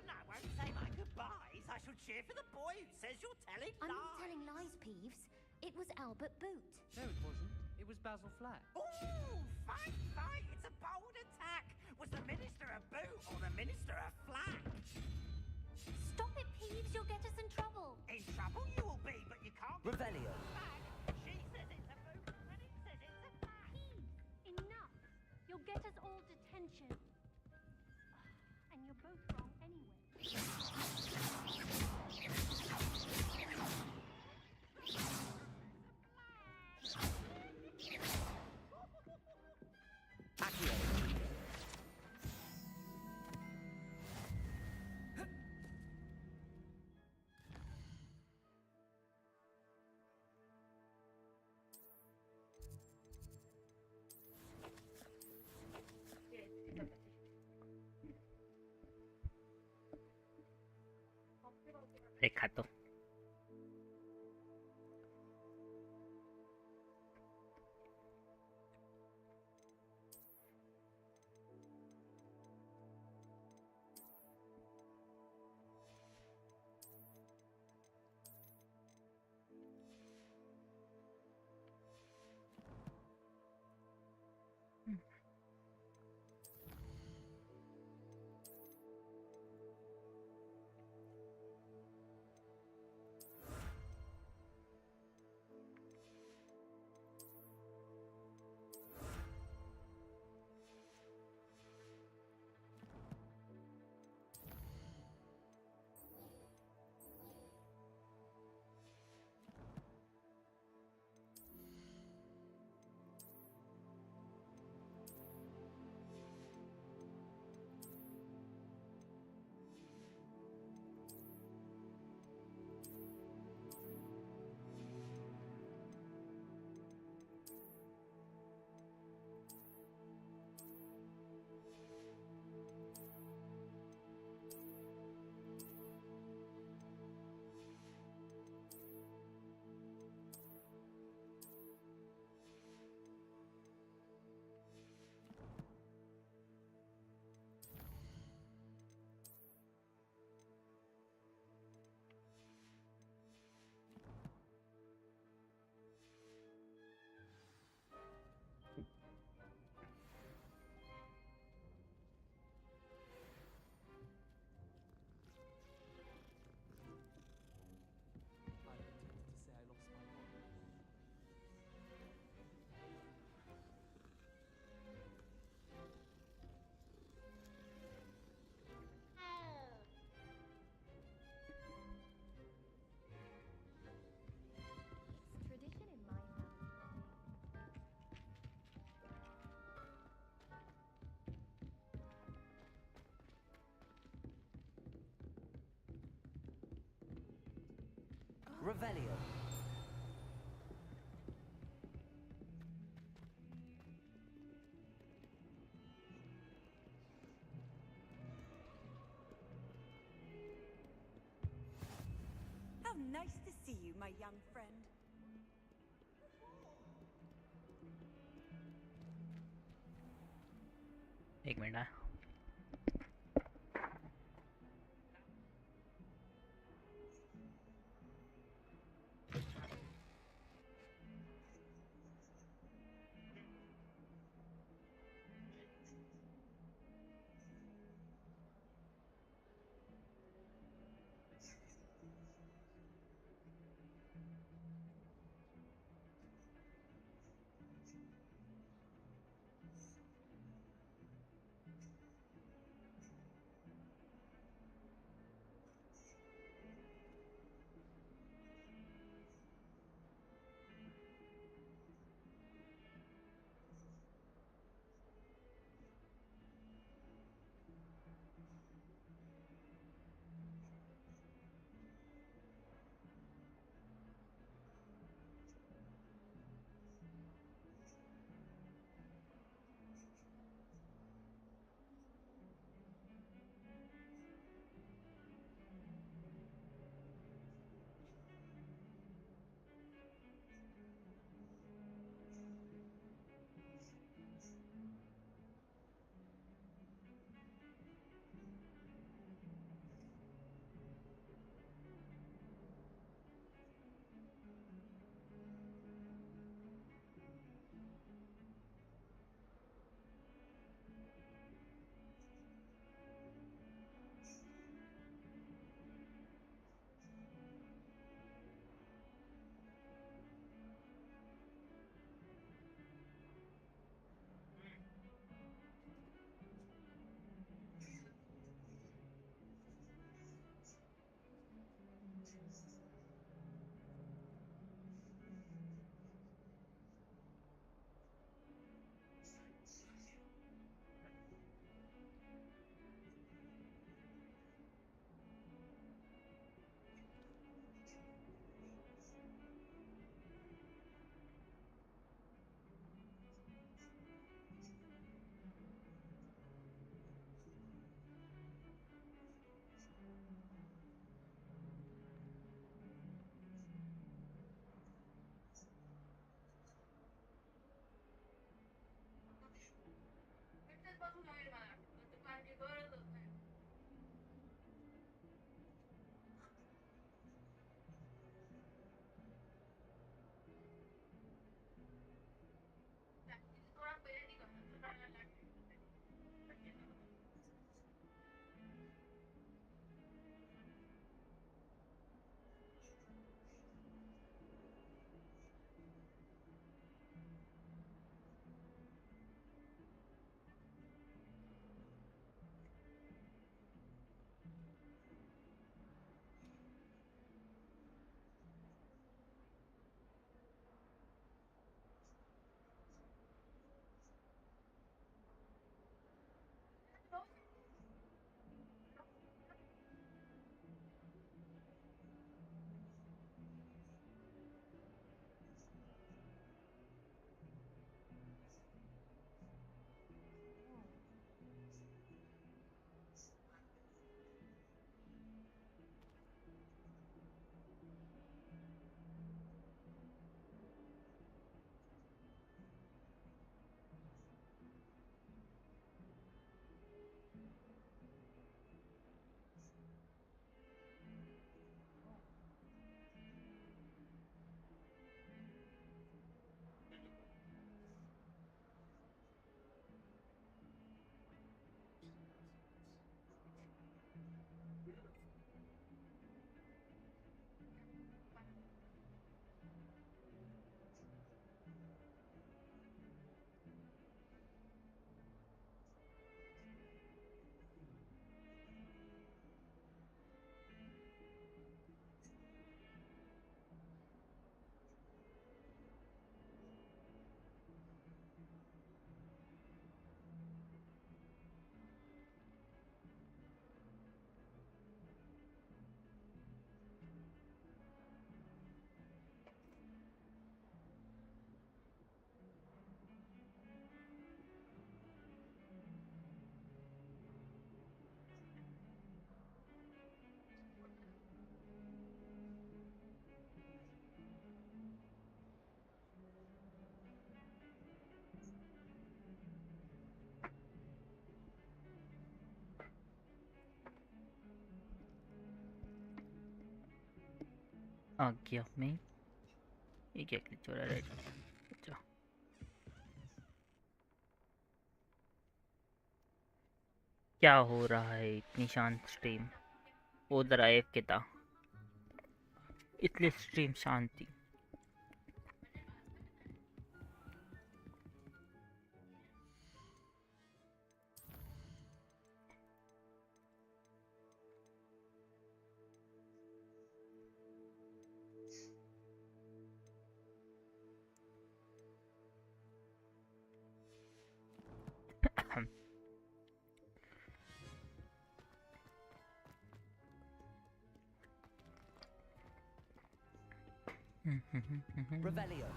I won't say my goodbyes. I shall cheer for the boy who says you're telling I'm lies. not telling lies, Peeves. It was Albert Boot. No, it wasn't. It was Basil Flack. Ooh, fight, fight. It's a bold attack. Was the Minister a boot or the Minister a flack? Stop it, Peeves. You'll get us in trouble. In trouble you will be, but you can't be Revelio. a flag. She says it's a boot, and he says it's a flag. Peeves, enough. You'll get us all detention. And you're both wrong anyway. Accio. Recato. Revelio. How nice to see you, my young friend. एक minute हाँ. भाग गया मैं। ये क्या glitch हो रहा है? अच्छा क्या हो रहा है? इतनी शांत स्ट्रीम। उधर आए के था इसलिए स्ट्रीम शांत थी। Revelio.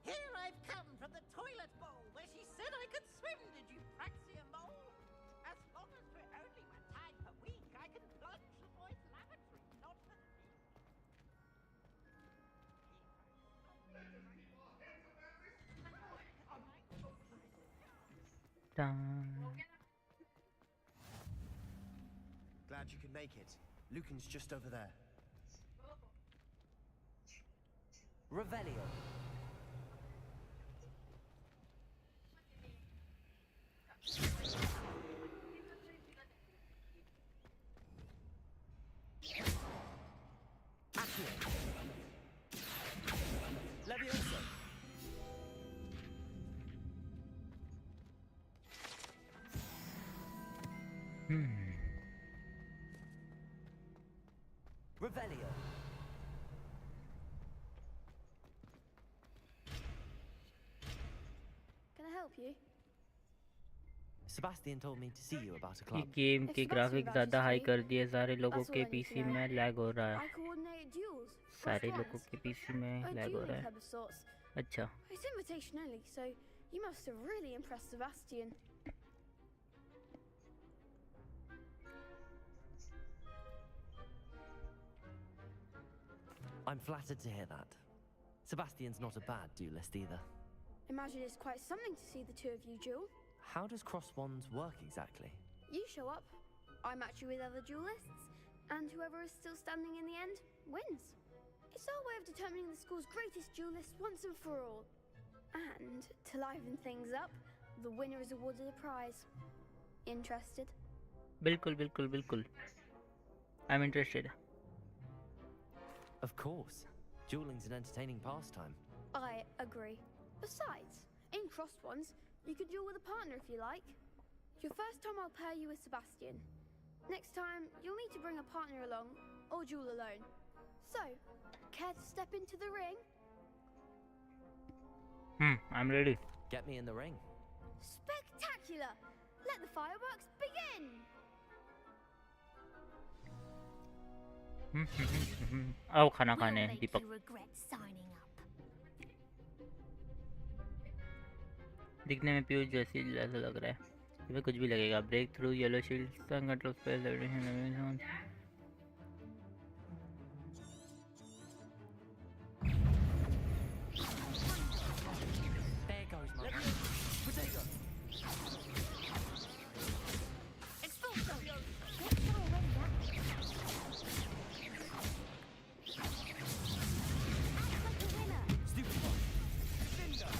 Here I've come from the toilet bowl where she said I could swim, did you praxia mole? As long as we're only one time per week, I can plunge the boys' lavatory, not for the Glad you could make it. Lucan's just over there. Revelio. Accio. Levioso. Revelio. Can I help you? Sebastian told me to see you about a ये club. Game के graphic ज़्यादा high कर दिए सारे लोगों के PC में lag हो रहा है। I coordinate duels. सारे Cross लोगों ones. के पीसी में A लैग हो dueling रहा है। club of sorts. अच्छा It's invitation only, so you must have really impressed Sebastian. I'm flattered to hear that. Sebastian's not a bad duelist either. Imagine it's quite something to see the two of you duel. How does cross wands work exactly? You show up, I match you with other duelists, and whoever is still standing in the end wins. It's our way of determining the school's greatest duelist once and for all. And to liven things up, the winner is awarded a prize. Interested? बिल्कुल बिल्कुल बिल्कुल। I'm interested. Of course. Dueling's an entertaining pastime. I agree. Besides, in crossed ones, you could duel with a partner if you like. Your first time I'll pair you with Sebastian. Next time, you'll need to bring a partner along, or duel alone. So, care to step into the ring? I'm ready. Get me in the ring. Spectacular! Let the fireworks begin! आओ खाना खाने We'll make Deepak. you regret signing up. दिखने में प्यूज जैसी जैसा लग रहा है। इसमें कुछ भी लगेगा। Break through yellow shield control spell. There goes my man. Potato. Expulso! Let's go already now. Act like a winner. Stupid one. Expulso!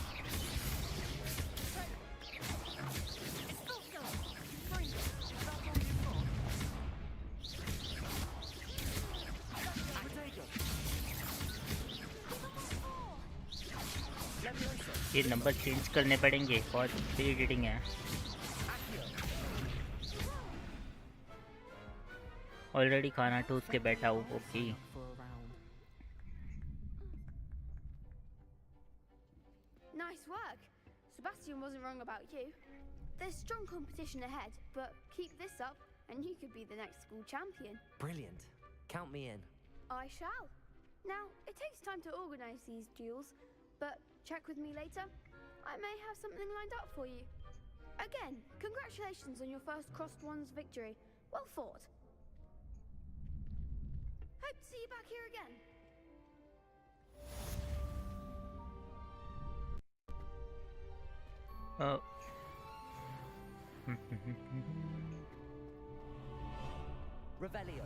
ये नंबर चेंज करने पड़ेंगे। बहुत इरिटेटिंग है। ऑलरेडी खाना ठूस के बैठा हूँ। Okay Nice work. Sebastian wasn't wrong about you. There's strong competition ahead, but keep this up and you could be the next school champion. Brilliant. Count me in. I shall. Now, it takes time to organise these duels, but check with me later. I may have something lined up for you. Again, congratulations on your first Crossed Ones victory. Well fought. Hope to see you back here again. Revelio.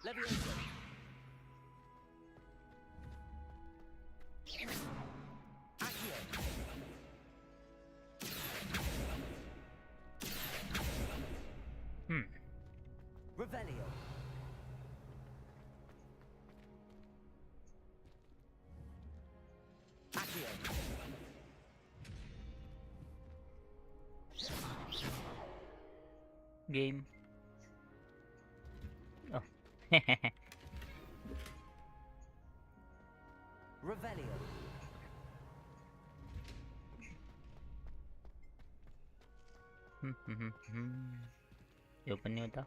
Levioso. Accio. Revelio. Accio. Game. Oh. Revelio. ये open नहीं होता.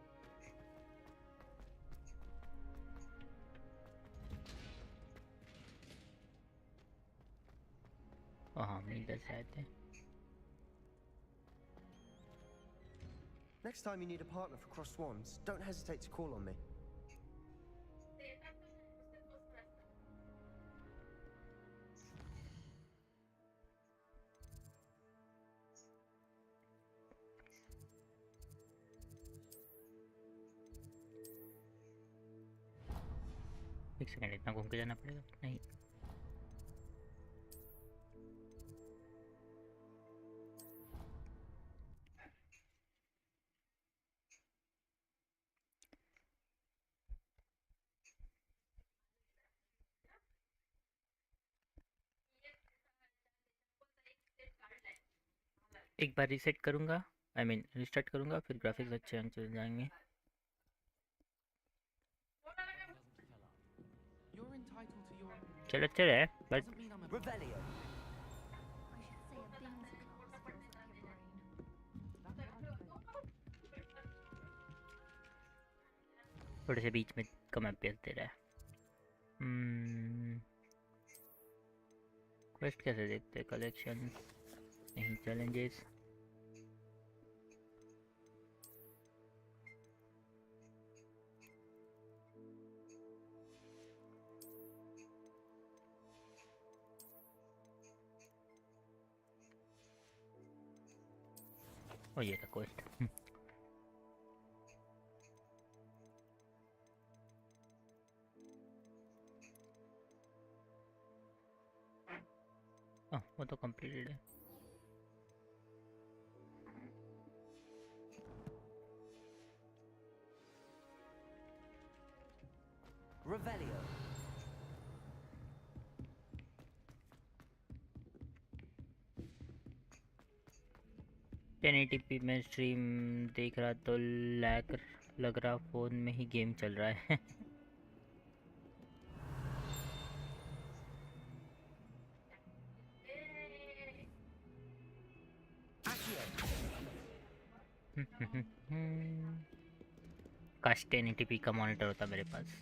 हाँ हम इधर से आए थे. Next time you need a partner for Cross Swans, don't hesitate to call on me. एक सेकंड इतना घूम के जाना पड़ेगा. नहीं. एक बार रीसेट करूँगा. आई मीन रिस्टार्ट करूँगा फिर ग्राफिक्स अच्छे होने चले जाएंगे. You're entitled to your opinion. चलो अच्छा है but Doesn't mean I'm a Revelio. थोड़े से बीच में कम FPS दे रहा है. क्वेस्ट कैसे देखते हैं? कलेक्शन नहीं, चैलेंजेस. ओ ये था क्वेस्ट. वो तो कंप्लीटेड है. Revelio. टेन में स्ट्रीम देख रहा तो लैग लग रहा फ़ोन में ही गेम चल रहा है. काश 1080p का मॉनिटर होता मेरे पास.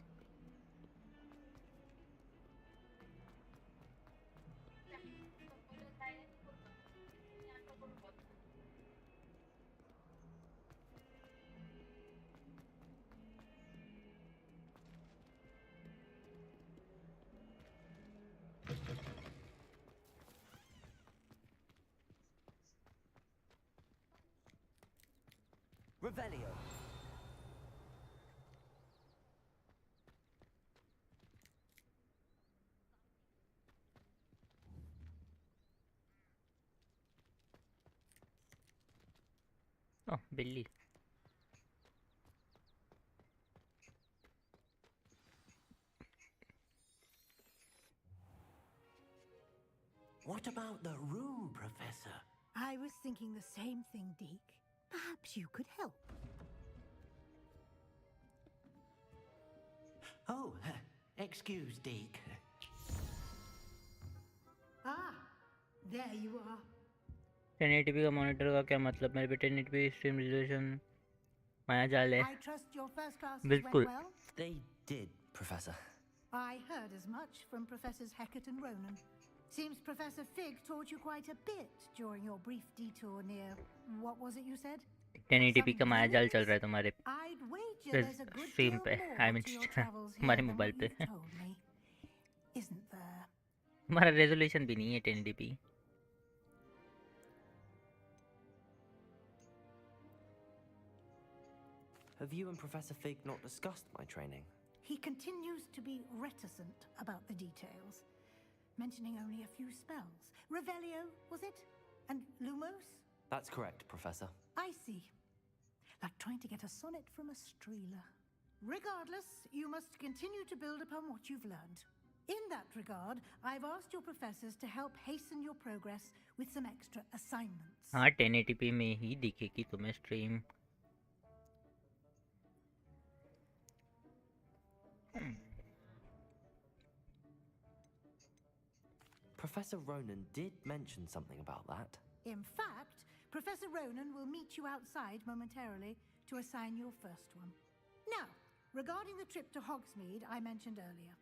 Revelio. ओह बिल्ली. What about the room, Professor? I was thinking the same thing, Deke. Perhaps you could help. Oh, excuse, Deke. Ah, there you are. 1080p का मॉनिटर का क्या मतलब? मेरे पे 1080p स्ट्रीम रिजोल्यूशन माया जाल है. I trust your first classes बिल्कुल. went well. They did, Professor. I heard as much from Professors Hecat and Ronan. Seems Professor Fig taught you quite a bit during your brief detour near... What was it you said? 1080p का माया जाल चल रहा है तुम्हारे I'd wager there's a good stream deal पे more I mean to your travels here तुम्हारे than mobile what पे you've told me. Isn't there? हमारा रेजोल्यूशन भी नहीं है 1080p. Have you and Professor Fig not discussed my training? He continues to be reticent about the details, mentioning only a few spells. Revelio, was it? And Lumos? That's correct, Professor. I see. Like trying to get a sonnet from a streeler. Regardless, you must continue to build upon what you've learned. In that regard, I've asked your professors to help hasten your progress with some extra assignments. हाँ 1080p में ही दिखेगी तुम्हें stream. Professor Ronan did mention something about that. In fact, Professor Ronan will meet you outside momentarily to assign your first one. Now, regarding the trip to Hogsmeade I mentioned earlier,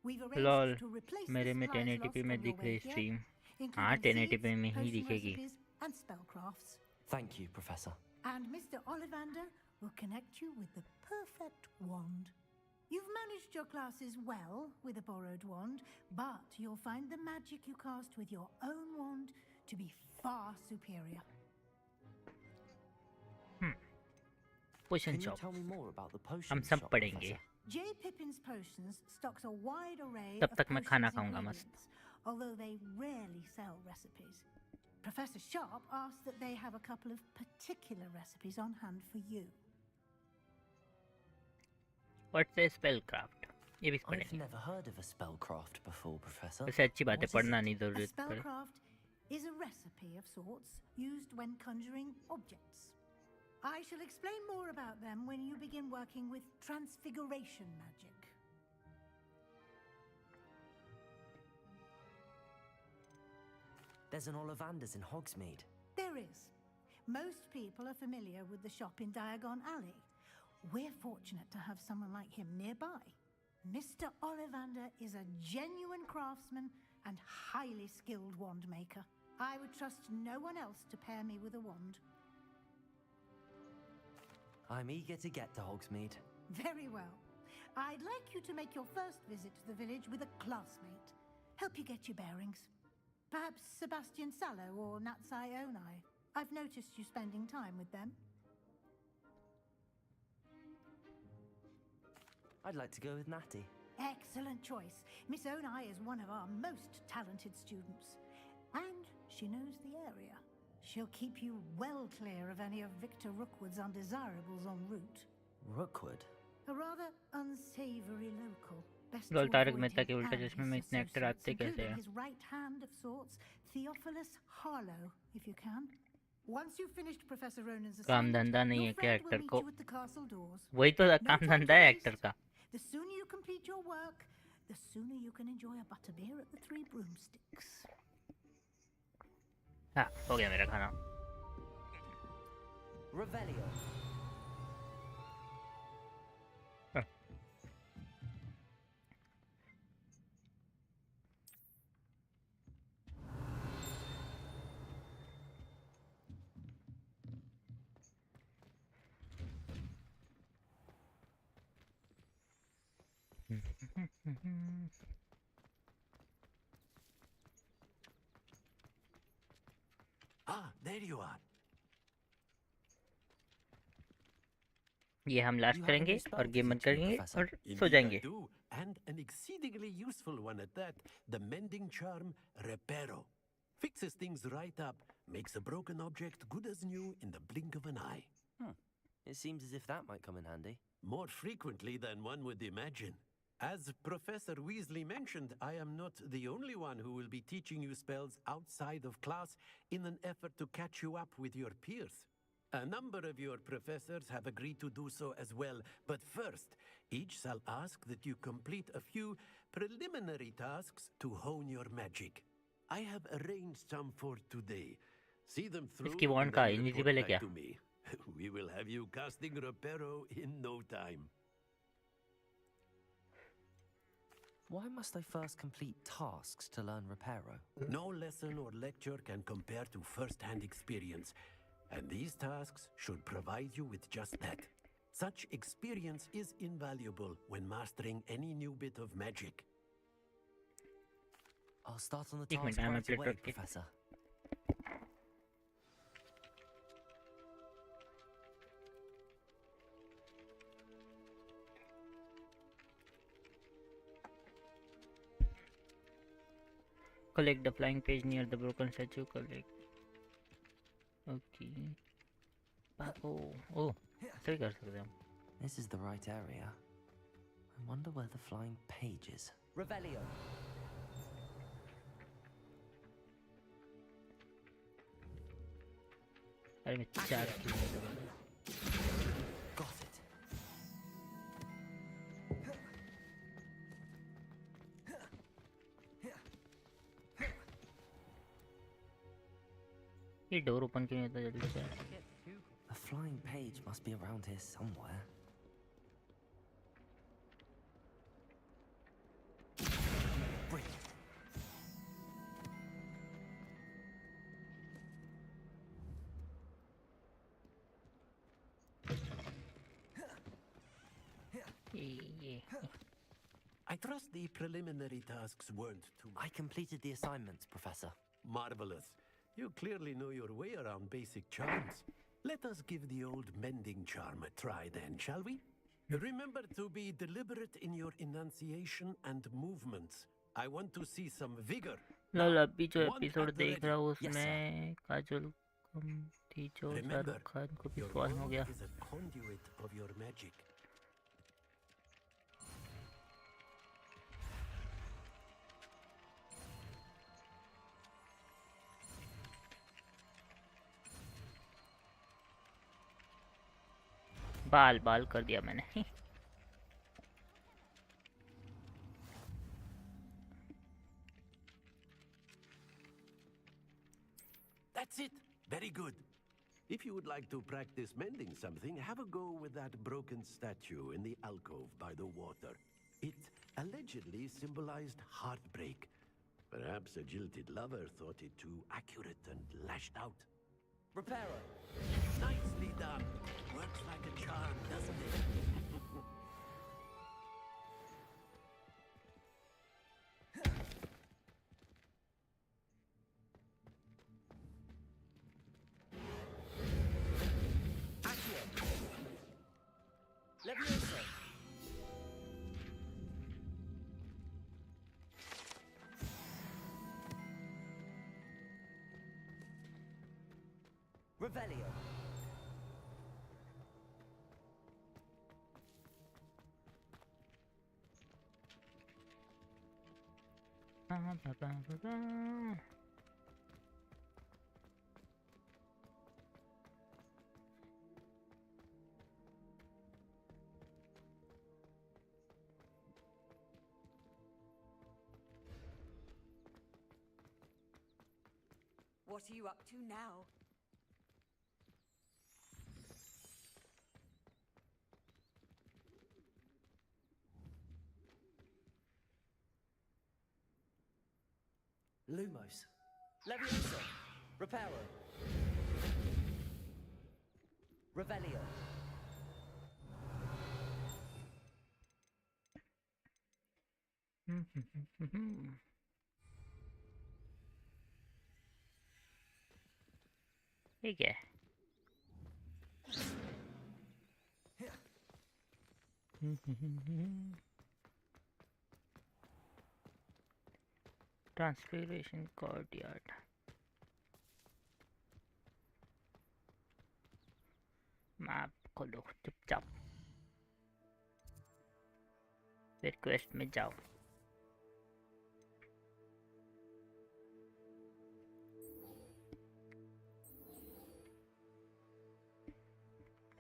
we've arranged to replace मेरे में 1080p में दिख रही stream. हाँ 1080p में ही दिखेगी. And spellcrafts. Thank you, Professor. And Mr. Ollivander will connect you with the perfect wand. You've managed your classes well with a borrowed wand, but you'll find the magic you cast with your own wand to be far superior. Potion Can you shop. tell me more about the potion हम सब shop, पढ़ेंगे. Professor? J. Pippin's Potions stocks a wide array तब of तक मैं खाना potions खाऊंगा ingredients, मस्त. although they rarely sell recipes. Professor Sharp asked that they have a couple of particular recipes on hand for you. What's a spellcraft? ये भी I've पढ़ेंगे. never heard of a spellcraft before, Professor. वैसे अच्छी बात है, What is पढ़ना it? नहीं A जरूरत पड़े. spellcraft is a recipe of sorts used when conjuring objects. I shall explain more about them when you begin working with transfiguration magic. There's an Ollivander's in Hogsmeade. There is. Most people are familiar with the shop in Diagon Alley. We're fortunate to have someone like him nearby. Mr. Ollivander is a genuine craftsman and highly skilled wand maker. I would trust no one else to pair me with a wand. I'm eager to get to Hogsmeade. Very well. I'd like you to make your first visit to the village with a classmate. Help you get your bearings. Perhaps Sebastian Sallow or Natsai Onai. I've noticed you spending time with them. I'd like to go with Natty. Excellent choice. Miss Onai is one of our most talented students. And she knows the area. She'll keep you well clear of any of Victor Rookwood's undesirables en route. Rookwood? A rather unsavory local. Best to लॉल Taarak avoid Mehta him के उल्टा and चश्मे his में इतने actor associates, आते कैसे including हैं? his right hand of sorts, Theophilus Harlow, if you can. Once you've finished Professor Ronan's काम assignment, धंधा नहीं है your क्या friend will एक्टर meet को? you at the castle doors. वही तो No काम time धंधा to है waste. एक्टर का. The sooner you complete your work, the sooner you can enjoy a butterbeer at the Three Broomsticks. हाँ हो गया मेरा खाना. Revelio. Ah, there you are. ये हम लास्ट करेंगे और गेम बंद करेंगे और सो Indeed जाएंगे. I do, and an exceedingly useful one at that. The mending charm Reparo. Fixes things right up, makes a broken object good as new in the blink of an eye. It seems as if that might come in handy. More frequently than one would imagine. As Professor Weasley mentioned, I am not the only one who will be teaching you spells outside of class in an effort to catch you up with your peers. A number of your professors have agreed to do so as well, but first, each shall ask that you complete a few preliminary tasks to hone your magic. I have arranged some for today. See them through इसकी and wand then का report invisible है back क्या? to me. We will have you casting Reparo in no time. Why must I first complete tasks to learn Reparo? No lesson or lecture can compare to first-hand experience, and these tasks should provide you with just that. Such experience is invaluable when mastering any new bit of magic. I'll start on the एक task minute में right plate away, रख के Professor. collect the flying page near the broken statue. Collect. Okay. Oh, ऐसे भी कर सकते हैं हम. This is the right area. I wonder where the flying page is. Revelio. अरे मैं 4 Got it. ये डोर ओपन क्यों नहीं होता जल्दी से? A flying page must be around here somewhere. Brilliant. I trust the preliminary tasks weren't too much. I completed the assignments, Professor. Marvelous. You clearly know your way around basic charms. Let us give the old mending charm a try then, shall we? Remember to be deliberate in your enunciation and movements. I want to see some vigor. लल अभी जो One episode at the देख ready. रहा हूँ Yes, उसमें काजोल थी जो Remember, Shahrukh Khan को भी your सवाल हो world गया. is a conduit of your magic. बाल बाल कर दिया मैंने. That's it. Very good. If you would like to practice mending something, have a go with that broken statue in the alcove by the water. It allegedly symbolized heartbreak. Perhaps a jilted lover thought it too accurate and lashed out. Reparo. Nicely done. Works like a charm, doesn't it? Levioso. Revelio. What are you up to now? Lumos. Levioso. Reparo. Revelio. ठीक है. Transfiguration courtyard. Map खोलो चुपचाप. फिर quest में जाओ.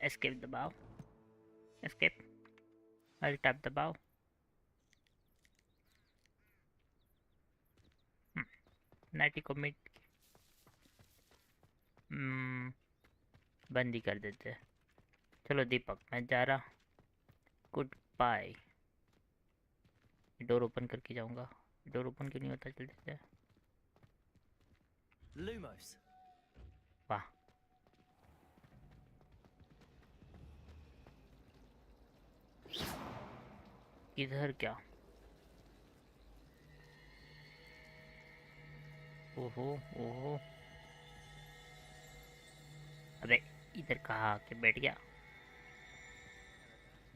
Escape दबाओ. Escape. Alt tab दबाओ. Nightie को मिट बंदी कर देते हैं. चलो दीपक मैं जा रहा. Good bye. डोर ओपन करके जाऊंगा। डोर ओपन क्यों नहीं होता जल्दी से? Lumos. वाह, इधर क्या? ओहो ओहो, अबे इधर कहाँ आके बैठ गया?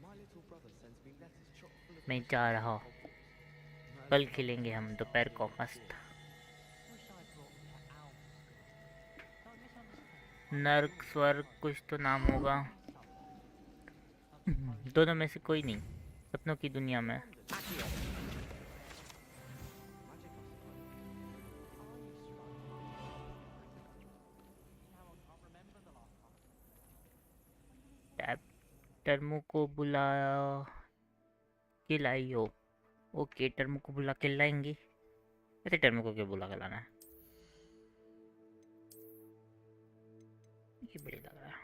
My little brother sends me letters chock full of मैं जा रहा हूँ, कल खेलेंगे हम दोपहर को मस्त। नर्क स्वर्ग कुछ तो नाम होगा। दोनों में से कोई नहीं, सपनों की दुनिया में। टर्मो को बुला के लाई हो। ओके, टर्मो को बुला के लाएंगे। वैसे टर्मो को क्यों बुला के लाना है? ये बढ़िया लग रहा है।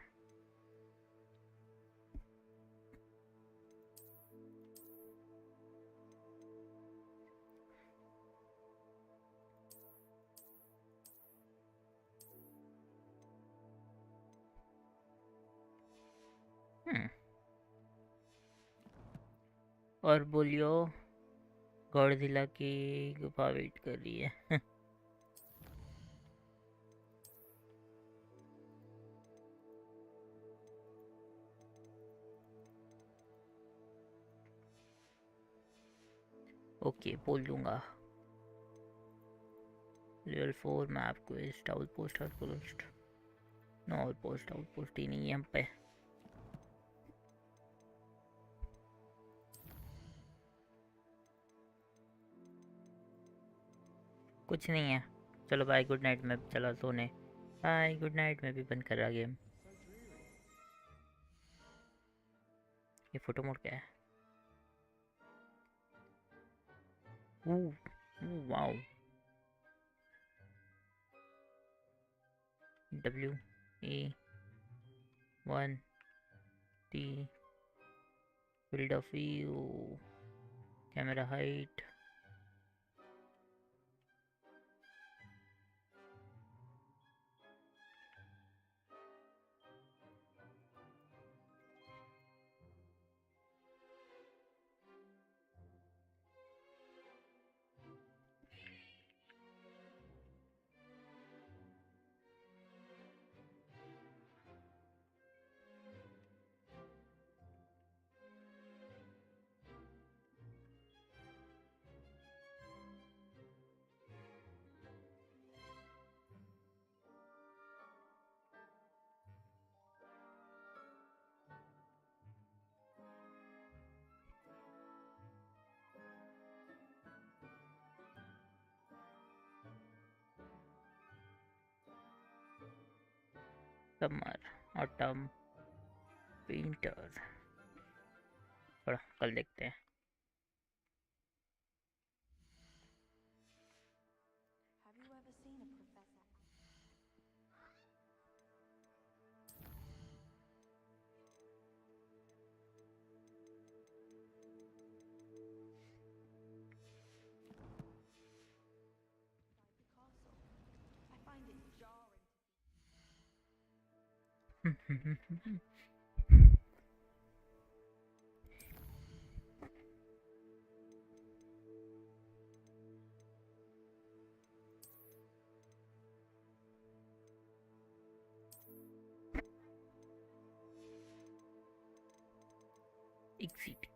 और बोलियो, गॉडजिला की गुफा वेट कर रही है। ओके, बोल दूंगा। Level 4 map quest, outpost outpost. No outpost outpost ही नहीं है हम पे। कुछ नहीं है। चलो बाय, गुड नाइट। मैं चला सोने। Bye, good night. मैं भी बंद कर रहा गेम। ये फोटो मोड क्या है? Wow. WA1T field of view, camera height। Summer, autumn, winter. थोड़ा कल देखते हैं। Have you ever seen a professor? I find it jarring. Exit